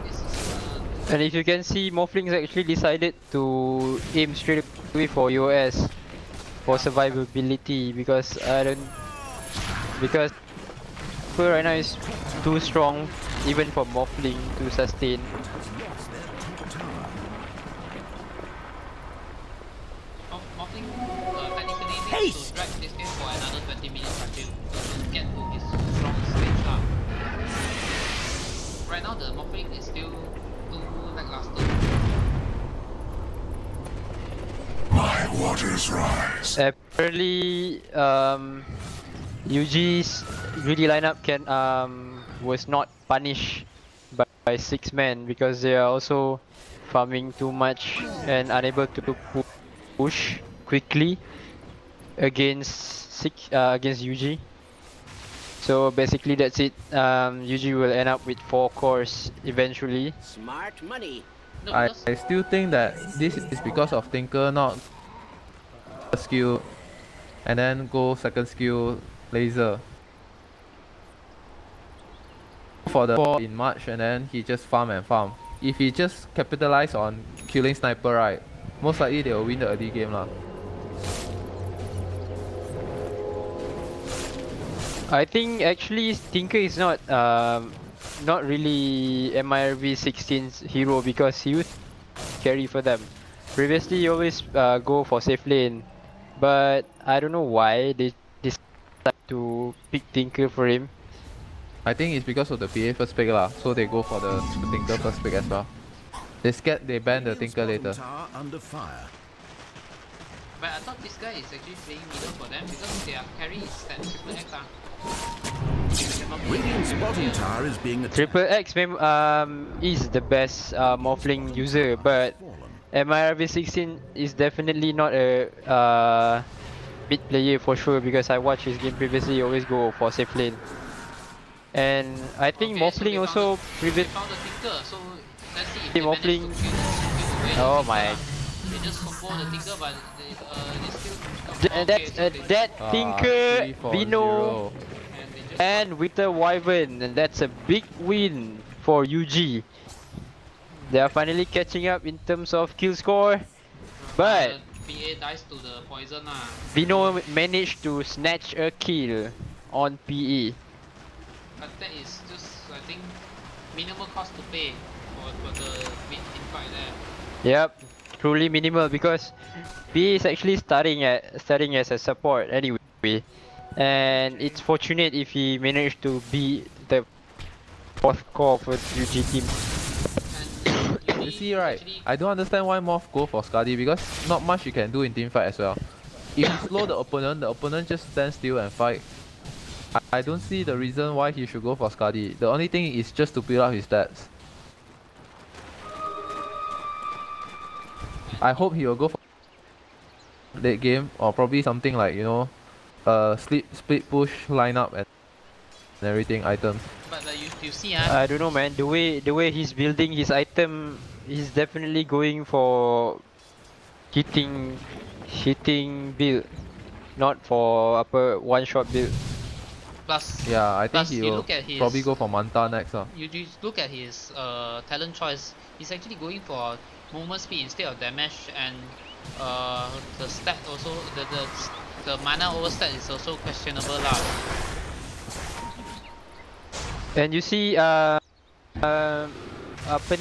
this is And if you can see, Morphling's actually decided to aim straight away for UOS for survivability, because Pearl right now is too strong even for Morphling to sustain. Morphling technically needs to drag this game for another 20 minutes until to get to his strong stage lah. Right now the Morphling is still too lackluster. My waters rise. Apparently, UG's greedy lineup was not punished by 6 men because they are also farming too much and unable to push quickly against UG. So basically that's it. UG will end up with 4 cores eventually. Smart money. No, I because still think that this is because of Tinker not first skill and then go second skill laser. For the 4 in March and then he just farm and farm. If he just capitalize on killing sniper, right, most likely they will win the early game lah. I think actually Tinker is not really MIRV 16's hero because he used to carry for them. Previously he always go for safe lane, but I don't know why they decided to pick Tinker for him. I think it's because of the PA first pick lah, so they go for the Tinker first pick as well. They scared they ban the Tinker later. Tower under fire. but I thought this guy is actually playing middle for them because their carry is that triple X. Radiant's bottom tower is being attacked. Triple X is the best Morphling user, but MIRV 16 is definitely not a mid player for sure because I watched his game previously. He always go for safe lane. And I think Morphling also They found the Tinker, so let's see if they Morphling. manage to kill Oh the my. Tinker. They just combo the Tinker, but they still. That Tinker, 3-4-0. Vino, and with the Wyvern, and that's a big win for UG. They are finally catching up in terms of kill score, but PA dies to the poison. Vino managed to snatch a kill on PE. But that is just, I think, minimal cost to pay for the mid fight there. Yep, truly minimal because PE is actually starting as a support anyway, and it's fortunate if he managed to be the 4th core for UG team. You see, right, I don't understand why Morph go for Skadi because not much you can do in teamfight as well. If you slow the opponent just stand still and fight. I don't see the reason why he should go for Skadi. The only thing is just to build up his stats. I hope he will go for late game or probably something like, you know, split push lineup and everything items. But you see, I don't know, man. The way he's building his item, he's definitely going for hitting build, not for upper one-shot build. plus, Yeah, I think plus he you will look at his, probably go for Manta next. You look at his talent choice. He's actually going for movement speed instead of damage, and the stat also the mana overstat is also questionable lah. And you see, apa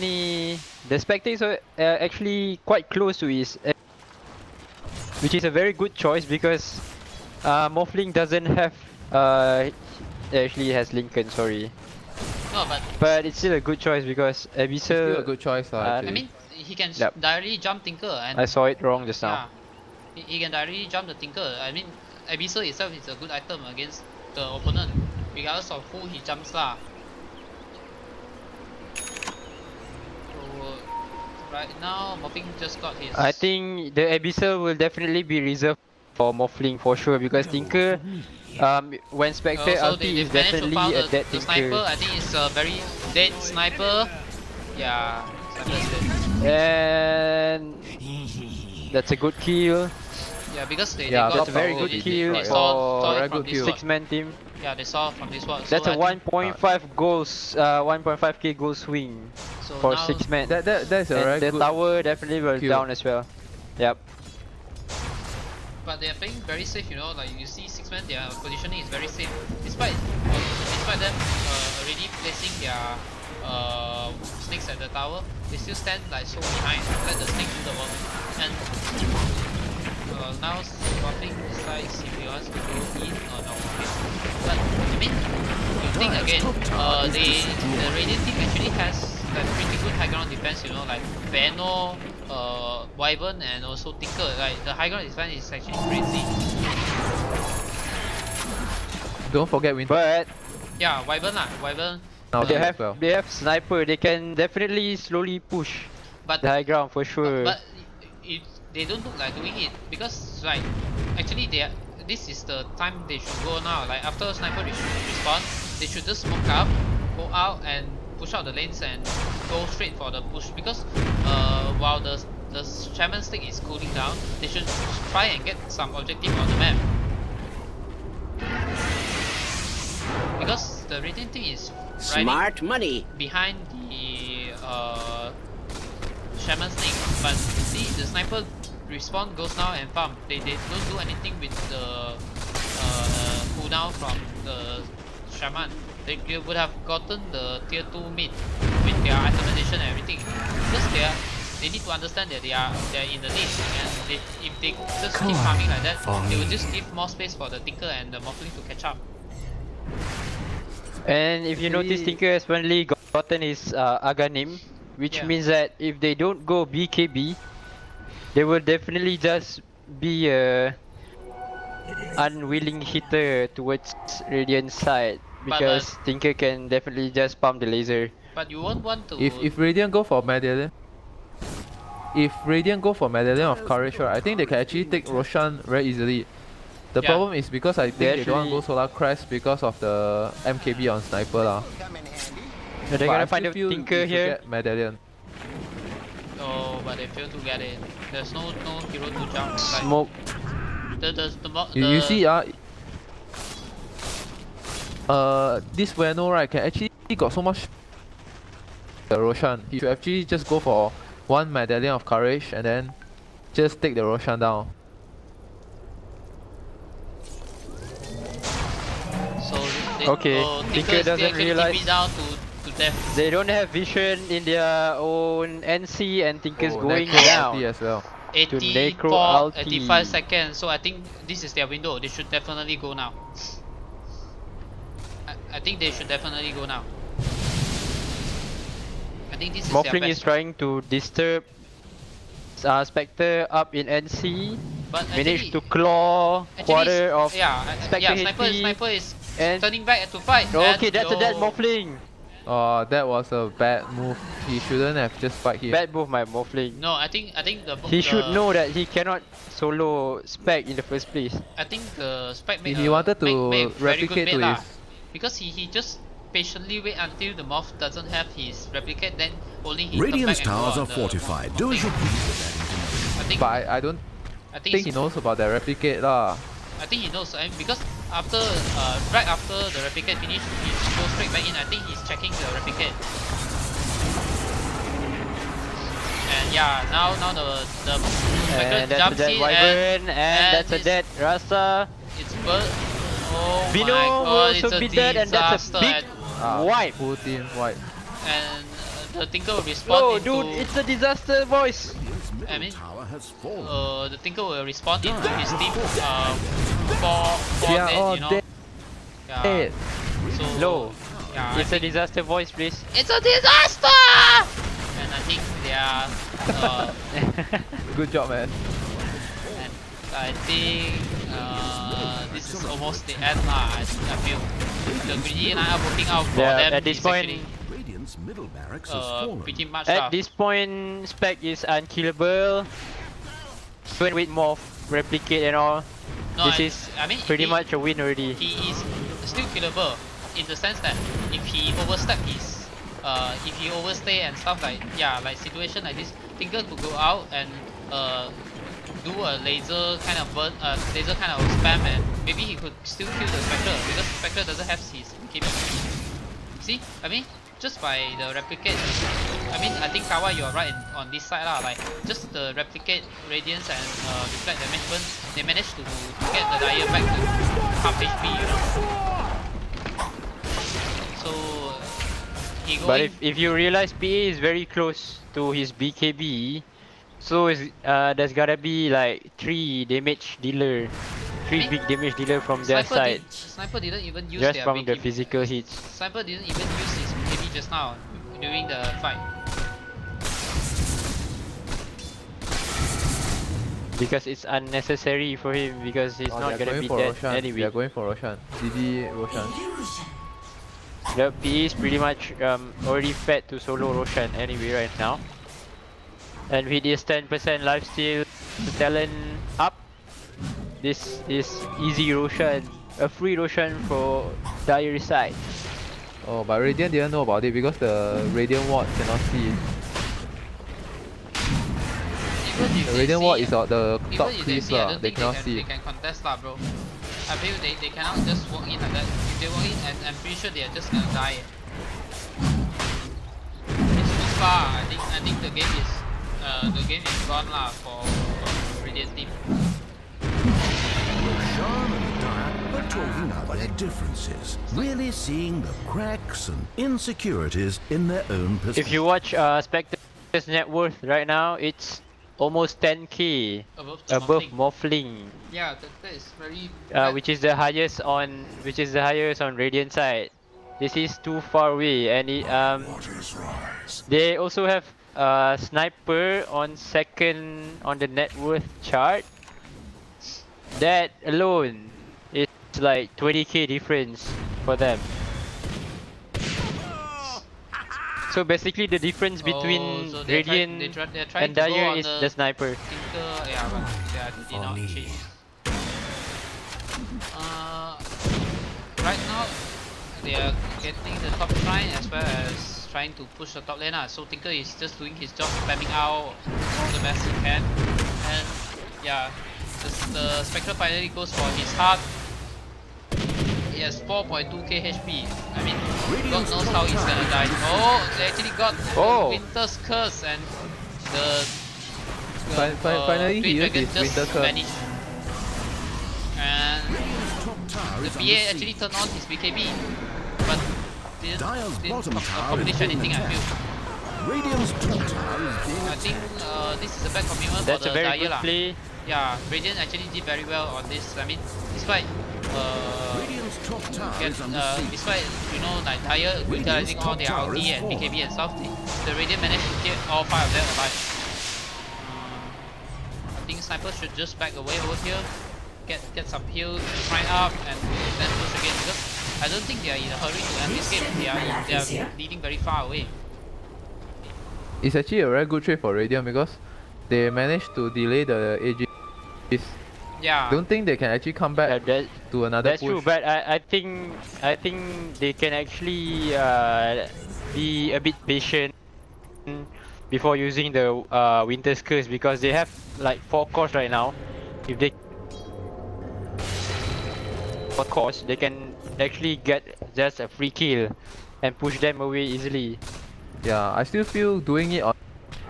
ni, the Spectre is actually quite close to his, which is a very good choice because Morphling doesn't have, actually has Lincoln, sorry. No, but it's still a good choice because Abyssal. Still a good choice, I mean, he can Yep. directly jump Tinker, and I saw it wrong just now. yeah, he can directly jump the Tinker. I mean, Abyssal itself is a good item against the opponent, regardless of who he jumps lah. So right now, Morphling just got his. I think the Abyssal will definitely be reserved for Morphling for sure because Tinker, when Spectre also ulti is managed to definitely found a the dead sniper. Tinker. I think it's a very dead sniper. Yeah, sniper is dead. And that's a good kill. Yeah, because they Yeah, got That's a very good they kill saw for it from good this kill. one. 6-man team. Yeah, they saw from this one. That's so a I think- 1.5 goals, 1.5k goal swing so for now- 6-man. That's a very And the good. tower definitely will kill. down as well. Yep. But they are playing very safe, you know. Like you see, 6-man, their positioning is very safe. Despite them already placing their snakes at the tower, they still stand like so behind, let the snake do the work. And now Morphling decides if he wants to go in or not. But I mean, you think again, the Radiant team actually has a pretty good high ground defense, you know, like Veno, Wyvern and also Tinker. Like the high ground defense is actually crazy. Don't forget Winter. But Yeah, Wyvern lah, Wyvern. Now they as well. have sniper. They can definitely slowly push But the high ground for sure. But they don't look like doing it because like actually this is the time they should go now. Like after sniper respawn, they should just smoke up, go out and push out the lanes and go straight for the push because while the shaman stick is cooling down, they should try and get some objective on the map. Because the Radiant team is Smart money. behind the shaman stick, but see the sniper respawn goes now and farm. They don't do anything with the cooldown from the shaman. They would have gotten the tier 2 mid with their itemization and everything. Because they need to understand that they're in the lead, and if they just keep farming like that, they will just give more space for the Tinker and the Morphling to catch up. And if you notice, Tinker has finally gotten his Aghanim, which Yeah. means that if they don't go BKB, they will definitely just be a unwilling hitter towards Radiant side, because Tinker can definitely just pump the laser. But you won't want to. If Radiant go for Medallion, of Courage, right, I think they can actually take Roshan very easily. The Yeah. problem is because I think they don't want to go actually- Solar Crest because of the MKB on Sniper lah. So they're But gonna I find a still feel Tinker you should here. get Medallion. Oh, but they fail to get it. There's no hero to jump. Like, Smoke. You see this Veno right can actually got so much the Roshan. He should actually just go for one Medallion of Courage and then just take the Roshan down. So they, Okay, Tinker is doesn't actually realize- TP down to death. They don't have vision in their own NC, and Tinker's going Necro down. ulti as well. 84, ulti. 85 seconds. So I think this is their window. They should definitely go now. I think they should definitely go now. I think this is their Morphling is best. trying to disturb Spectre up in NC. But Managed to actually, claw quarter of Spectre yeah, HP. Sniper is and turning back to fight. okay, and that's a dead Morphling. Oh, that was a bad move. He shouldn't have just fight here. Bad move, my Morphling. No, I think He should know that he cannot solo Spec in the first place. I think the Spec made If he wanted to made very good replicate bait to lah. his... Because he just patiently wait until the Morph doesn't have his replicate, then only he Radiant's come back towers are and go on the fortified. Do as you Morphling. please. I think But I don't I think he knows about the replicate lah. I think he knows, and because after right after the replicate finish, he goes straight back in. I think he's checking the replicate. And yeah, now the Spectre And that's a jumps dead in Wyvern, and that's a it's- dead Rasa. It's bird. Oh Bino my will god, it's also a be dead, and that's a disaster. big wipe. Full team wipe. And the Tinker will respawn Oh, into... dude, it's a disaster, boys. Radiant's middle I mean, tower has fallen. the Tinker will respawn into his team for They are dead, all you know. dead. Yeah. So Low. yeah, It's a disaster, voice, please. it's a disaster. And I think they are. Good job, man. And I think this is almost the end lah. I feel the greedy are working out for Yeah, them. at this is point, actually, Radiant's middle barracks has fallen. pretty much At this point, Spec is unkillable. Even with Morph, Replicate and all, No, this is I mean, pretty he- much a win already. He is still killable in the sense that if he overstep his if he overstay and stuff like situation like this, Tinker could go out and do a laser kind of burn, laser kind of spam, and maybe he could still kill the Spectre because Spectre doesn't have his KP. See, I mean, just by the replicate, I mean, I think Kawa, you're right on this side lah. Like just the replicate radiance and reflect damage burn, they managed to get the Dire back to half HP, you know. So he going. But if you realize PA is very close to his BKB, so is there's gotta be like 3 damage dealer, 3 big damage dealer from their side, Sniper didn't even use just their from the BKB. physical hits. Sniper didn't even use his BKB just now during the fight. because it's unnecessary for him because he's not gonna be dead anyway. They're going for Roshan. DD Roshan. The PE is pretty much already fed to solo Roshan anyway right now. And with his 10% lifesteal talent up, this is easy Roshan, a free Roshan for Dire side. Oh, but Radiant didn't know about it because the Radiant ward cannot see. The Radiant ward is on the top cliff lah, they cannot see. They can contest lah, bro. I feel they cannot just walk in like that. If they walk in, I'm pretty sure they are just gonna die. It's too far. I think the game is gone lah for Radiant team. Roshan and Dire are talking out their differences, really seeing the cracks and insecurities in their own perspective. If you watch Spectre's net worth right now, it's almost 10k above Morphling. Yeah, that is very. Which is the highest on Radiant side. This is too far away, and Waters rise. they also have Sniper on second on the net worth chart. That alone is like 20k difference for them. So basically the difference between so Radiant they're trying and to go Dire on is the Sniper. Tinker, yeah, but they did not change. Right now they are getting the top shrine as well as trying to push the top lane. So Tinker is just doing his job, spamming out all the best he can. And yeah, the Spectre finally goes for his heart. He has 4.2k HP. I mean, God knows how he's gonna die. Oh, they actually got Winter's Curse and the Finally he Twin used Dragon his just Winter Curse. vanished. And the PA actually turned on his BKB, but didn't accomplish anything, I feel. Radiant's top tower is being I think this is a bad commitment That's for a the very Dire good play. Yeah, Radiant actually did very well on this. I mean, despite Radiant's top tower is under siege. despite you know like Dire utilizing all their ulti and BKB and stuff, the Radiant managed to get all 5 of them alive. I think Sniper should just back away over here, get some heal, shrine up, and then push again because I don't think they are in a hurry to end this game. They are leading very far away. It's actually a very good trade for Radiant because they managed to delay the AG. Yeah. Don't think they can actually come back to another That's push. true, but I think they can actually be a bit patient before using the Winter's Curse because they have like 4 cores right now. If they 4 cores, they can actually get just a free kill and push them away easily. Yeah, I still feel doing it on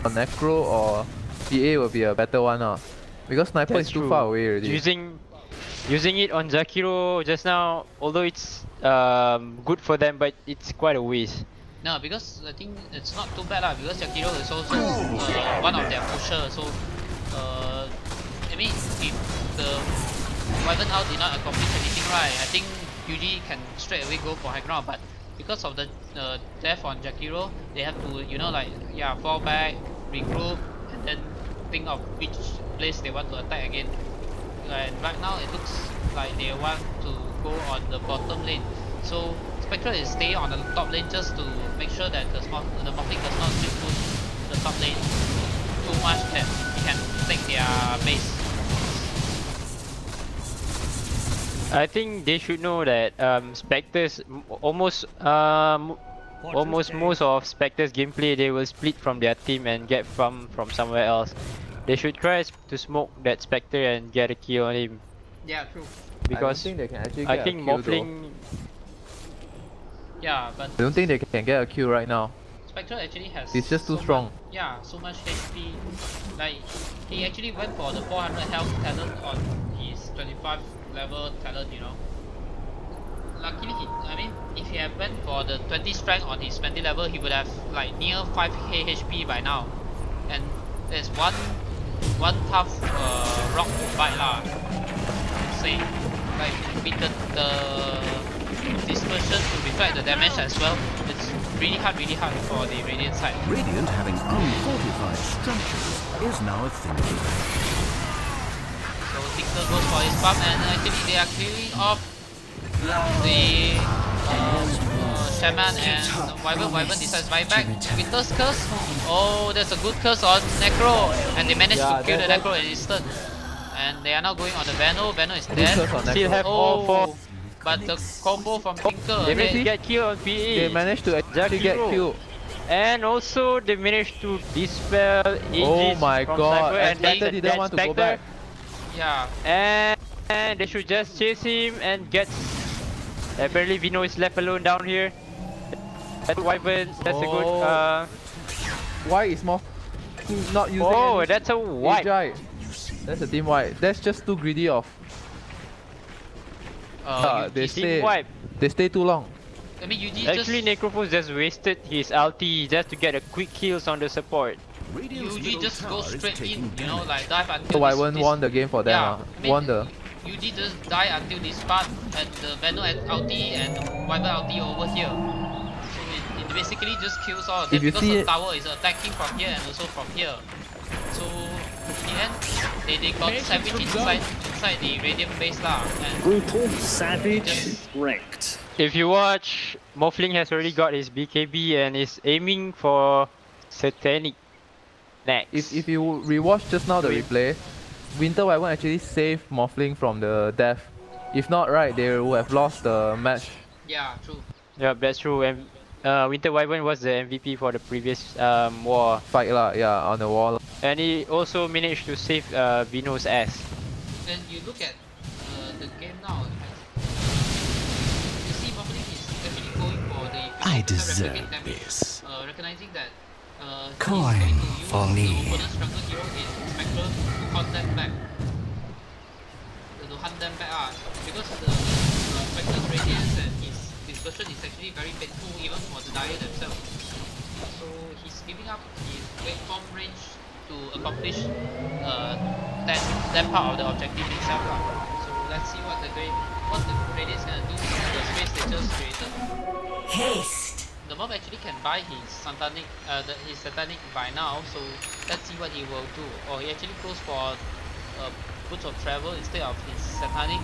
Necro or PA will be a better one because Sniper is too far away already. Using it on Zakiro just now, although it's good for them, but it's quite a waste. No, because I think it's not too bad lah. Because Jakiro is also one of their pushers. So I mean, if the Wyvern House did not accomplish anything right, I think Yuji can straight away go for high ground. But because of the death on Jakiro, they have to fall back, regroup, and then think of which place they want to attack again. And right now it looks like they want to go on the bottom lane. So Spectre is staying on the top lane just to make sure that the Morphling does not just push the top lane too much that he can take their base. I think they should know that Spectre's almost most of Spectre's gameplay they will split from their team and get from somewhere else. They should try to smoke that Spectre and get a kill on him. Yeah, true. Because I don't think they can actually I get think a kill Morphling. Yeah, but I don't think they can get a kill right now. Spectre actually has. It's just too strong. So much HP. Like he actually went for the 400 health talent on his 25 level talent. You know. Luckily, if he had went for the 20 strength on his 20 level, he would have like near 5k HP by now. And there's one tough rock to fight lah. Say, like with the dispersion to reflect the damage as well. It's really hard for the Radiant side. Radiant having unfortified structures is now a thing of the past. Tinker goes for his buff, and actually they are clearing off the Shaman and Wyvern. Wyvern decides buy back. Winter's Curse. Oh, there's a good curse on Necro, and they managed to kill the Necro in instant. And they are now going on the Vano. Vano is dead. Still have all four. But the combo from Tinker. They managed to get killed on PE. They managed to actually get killed. And also they managed to dispel Aegis Oh my from god, Sniper, and Spectre didn't want to go back. Yeah. And they should just chase him and get... Apparently Vino is left alone down here. That's Wyvern, that's a good... Why is Moth not using Oh, that's a wipe. Ajay. That's a team wipe. That's just too greedy of. They stay too long. I mean, Actually, Necrophos just wasted his ulti just to get a quick kills on the support. Yuji just go straight in, you know, like dive until So Wyvern won the game for them. Yeah, I mean, won the. Yuji just die until this part, and the Vano and ulti and Wyvern ulti over here. So it basically just kills all of them because the tower is attacking from here and also from here. So in the end, they got Savage inside the Radiant base lah. Brutal, Savage, wrecked. If you watch, Morphling has already got his BKB and is aiming for Satanic next. If you rewatch just now the replay, Winter Wyvern actually saved Morphling from the death. If not, right, they would have lost the match. Yeah, true. Yeah, that's true. And Winter Wyvern was the MVP for the previous war. Fight lah, yeah, on the wall. And he also managed to save Vino's ass. Then you look at the game now. You see, Morphling is actually going for the. I deserve this. Recognizing that. Coin for me. The stronger hero is Spectre to hunt them back. To hunt them back, because the Spectre's radiance and his dispersion is actually very painful even for the Dire themselves. So he's giving up his waveform range to accomplish that part of the objective itself. So let's see what the radiance gonna do to the space they just created. Haste. The mob actually can buy his Satanic, by now, so let's see what he will do. Or he actually goes for Boots of Travel instead of his Satanic.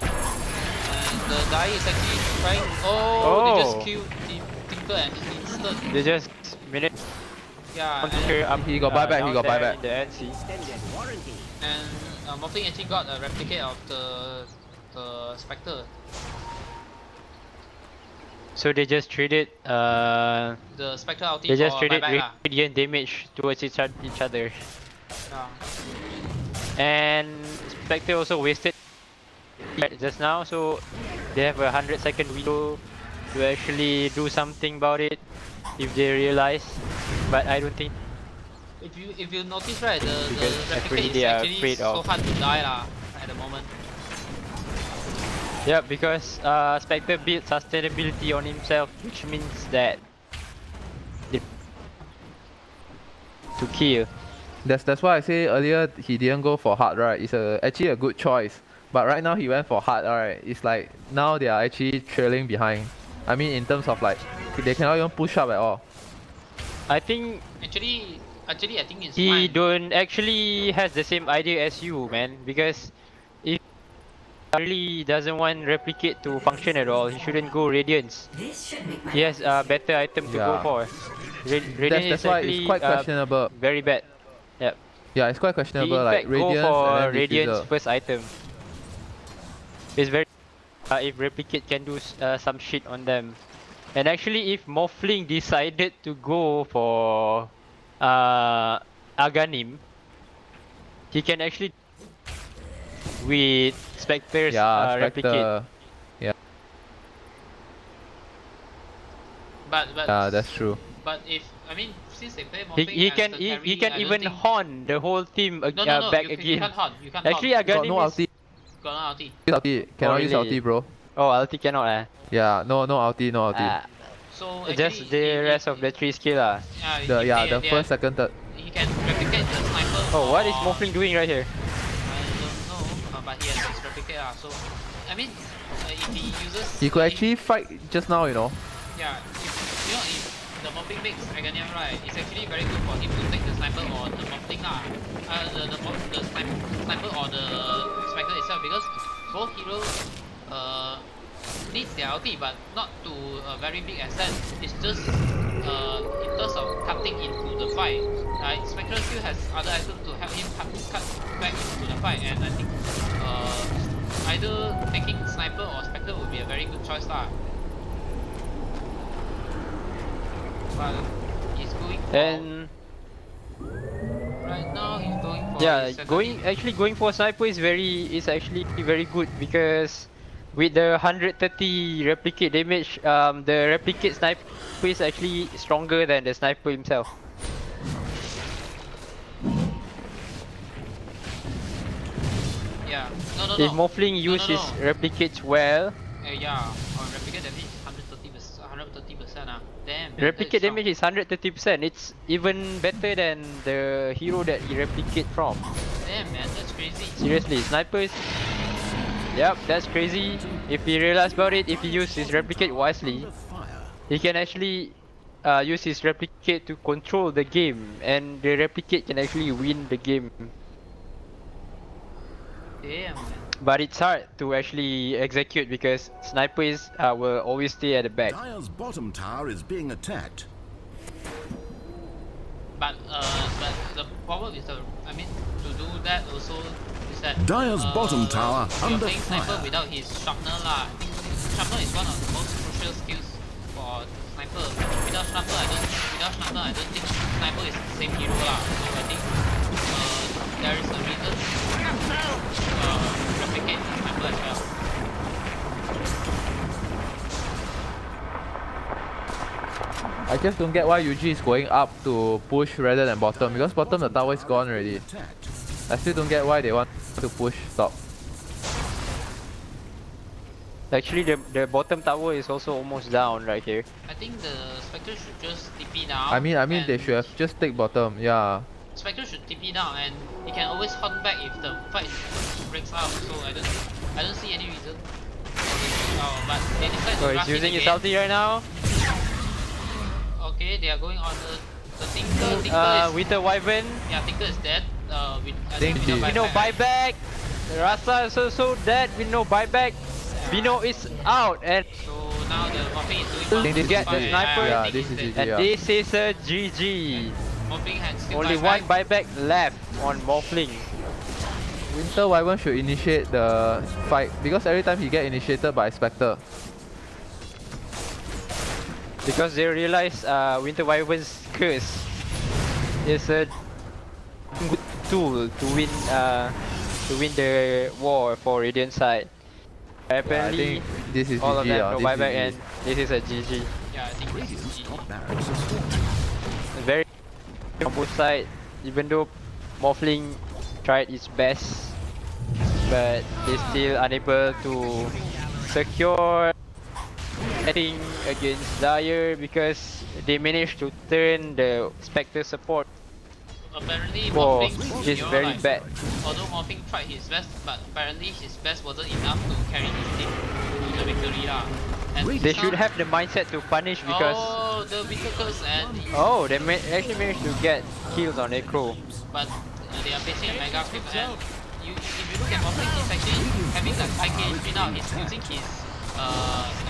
And the guy is actually trying. Oh, they just killed Tinker and instant. They just minute. Yeah, and he got buyback. He got buyback. In the NC. And Morphling actually got a replicate of the Spectre. So they just traded the Spectre ulti. They just traded radiant damage towards each other. Yeah. And Spectre also wasted just now, so they have a 100-second window to actually do something about it if they realize. But I don't think. If you notice, right, the replicate is actually so hard to die lah at the moment. Yeah, because Spectre built sustainability on himself, which means that to kill. That's why I say earlier he didn't go for hard, right? It's actually a good choice. But right now he went for hard, alright. It's like now they are actually trailing behind. I mean, in terms of like they cannot even push up at all. I think actually I think it's he fine. Don't actually has the same idea as you, man, because if really doesn't want replicate to function at all, he shouldn't go Radiance. He has a better item to go for. Radiance that's why it's quite questionable. Very bad. Yep. Yeah, it's quite questionable. Like Radiance go for and Radiance first item. It's very if replicate can do some shit on them. And actually, if Morphling decided to go for Aghanim, he can actually with Spectre's replicate. Yeah. But that's true. But if since they play Morphling he can even horn the whole team back again. You can't horn. Actually, Aghanim no ulti. Got no ulti. Ulti. Cannot use ulti, bro. Oh, ulti cannot eh? Yeah, no ulti, no ulti. So just the rest of the 3 skill lah. The first, second, third. He can replicate the sniper. Oh, what is Morphling doing right here? I don't know, but he has his replicate so I mean, if he uses... He could actually fight just now, you know. Yeah, if the morphing makes Aghanim, right, it's actually very good for him to take the sniper or the morphing lah. The sniper or the Spectre itself, because both heroes need their ulti, but not to a very big extent. It's just in terms of cutting into the fight. Spectre still has other items to help him cut back into the fight, and I think either taking sniper or Spectre would be a very good choice lah. But he's going for, And right now he's going for yeah, his going for sniper is actually very good, because with the 130 replicate damage, the replicate sniper is actually stronger than the sniper himself. Yeah, no. If Morphling uses replicates well, Yeah, or replicate damage 130%. Damn. replicate damage is 130%. It's even better than the hero that he replicate from. Damn, man, that's crazy. Seriously, snipers. Yep, that's crazy. If he realize about it, if he uses his replicate wisely, he can actually use his replicate to control the game, and the replicate can actually win the game. Damn, man. But it's hard to actually execute because snipers will always stay at the back. Dire's bottom tower is being attacked. But the problem is to do that also is that Dire's bottom tower you're under playing sniper fire. without his sharpener lah. I think sharpener is one of the most crucial skills for sniper. Without sharpener, I don't think sniper is the same hero lah. So I think there is a reason replicate sniper as well. I just don't get why UG is going up to push rather than bottom, because bottom the tower is gone already. I still don't get why they want to push top. Actually, the bottom tower is also almost down right here. I think the Spectre should just TP down. I mean and they should have just take bottom, yeah. Spectre should TP down, and he can always hunt back if the fight breaks out. So I don't see any reason for this. But they decide So to he's rush using in his again. ulti right now. Okay, they are going on the Tinker. Tinker is With the Wyvern. yeah, Tinker is dead. With I Think think he- We know buyback. Rasa is also dead. We know buyback. Bino is out, and So now the Morphing is doing Think this get is the GG. sniper. Yeah, I think this he's is dead. and yeah. this is a GG. Morphing had still Only one buyback left on Morphling. Winter Wyvern should initiate the fight, because every time he get initiated by Spectre. Because they realize Winter Wyvern's curse is a good tool to win the war for Radiant side. Yeah, I Apparently, think this is all of GG. them Yeah, no this is buyback, GG. and this is a GG. Yeah, I think this is Radiant's GG. top barracks is falling. Very on both sides, even though Morphling tried its best, but they still unable to secure anything against Dire, because they managed to turn the Spectre support Apparently for Morphling is very bad. Although Morphling tried his best, but apparently his best wasn't enough to carry his team to the victory lah. And They should have the mindset to punish, because the Winter Curse and they actually managed to get kills on Necro. but they are facing a Mega Creep, and if you look at Morphling, he's actually having like 5k HP now. He's using his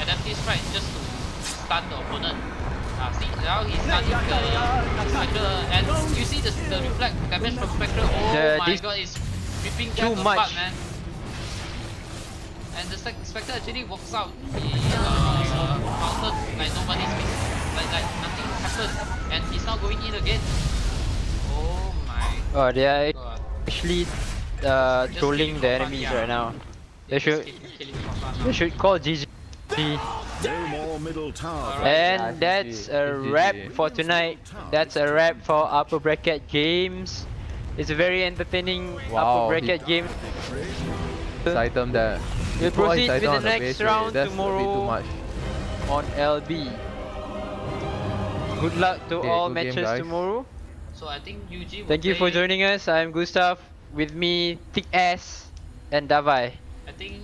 adaptive strike just to stun the opponent. See, now he's stunning the Spectre, and you see the reflect damage from Spectre. Oh my god, it's ripping too guys much. apart, man. And the Spectre actually walks out. He countered like nobody's business, like nothing happened, and he's now going in again. Oh my They are god. actually Just trolling killing the for fun, enemies yeah. right now. They Just should killing for fun now. they should call GG. No more middle tower. Alright. And Yeah, that's GG. a wrap for tonight. That's a wrap for upper bracket games. It's a very entertaining Wow, upper bracket game. This item there. We'll He put all his proceed with item the on next base round already. That's a bit tomorrow. too much. On LB. Good luck to Okay, all good game, matches guys. tomorrow. So I think UG will Thank you for play- joining us. I'm Gustav. With me, Thick Ass and Davai. I think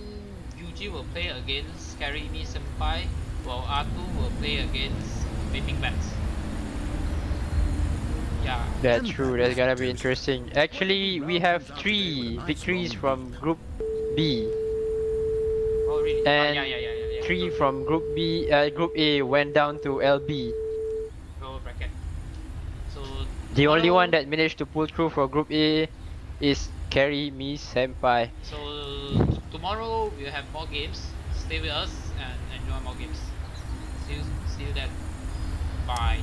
UG will play against Carry Me Senpai, while R2 will play against Vaping Bats. Yeah. That's true. That's gonna be interesting. Actually, we have 3 victories from Group B, Oh really? and Yeah. 3 from Group B. Group A went down to LB. Lower bracket. So The only one tomorrow- that managed to pull through for Group A is Carry Me Senpai. So tomorrow we'll have more games. Stay with us and enjoy more games. See you then. Bye.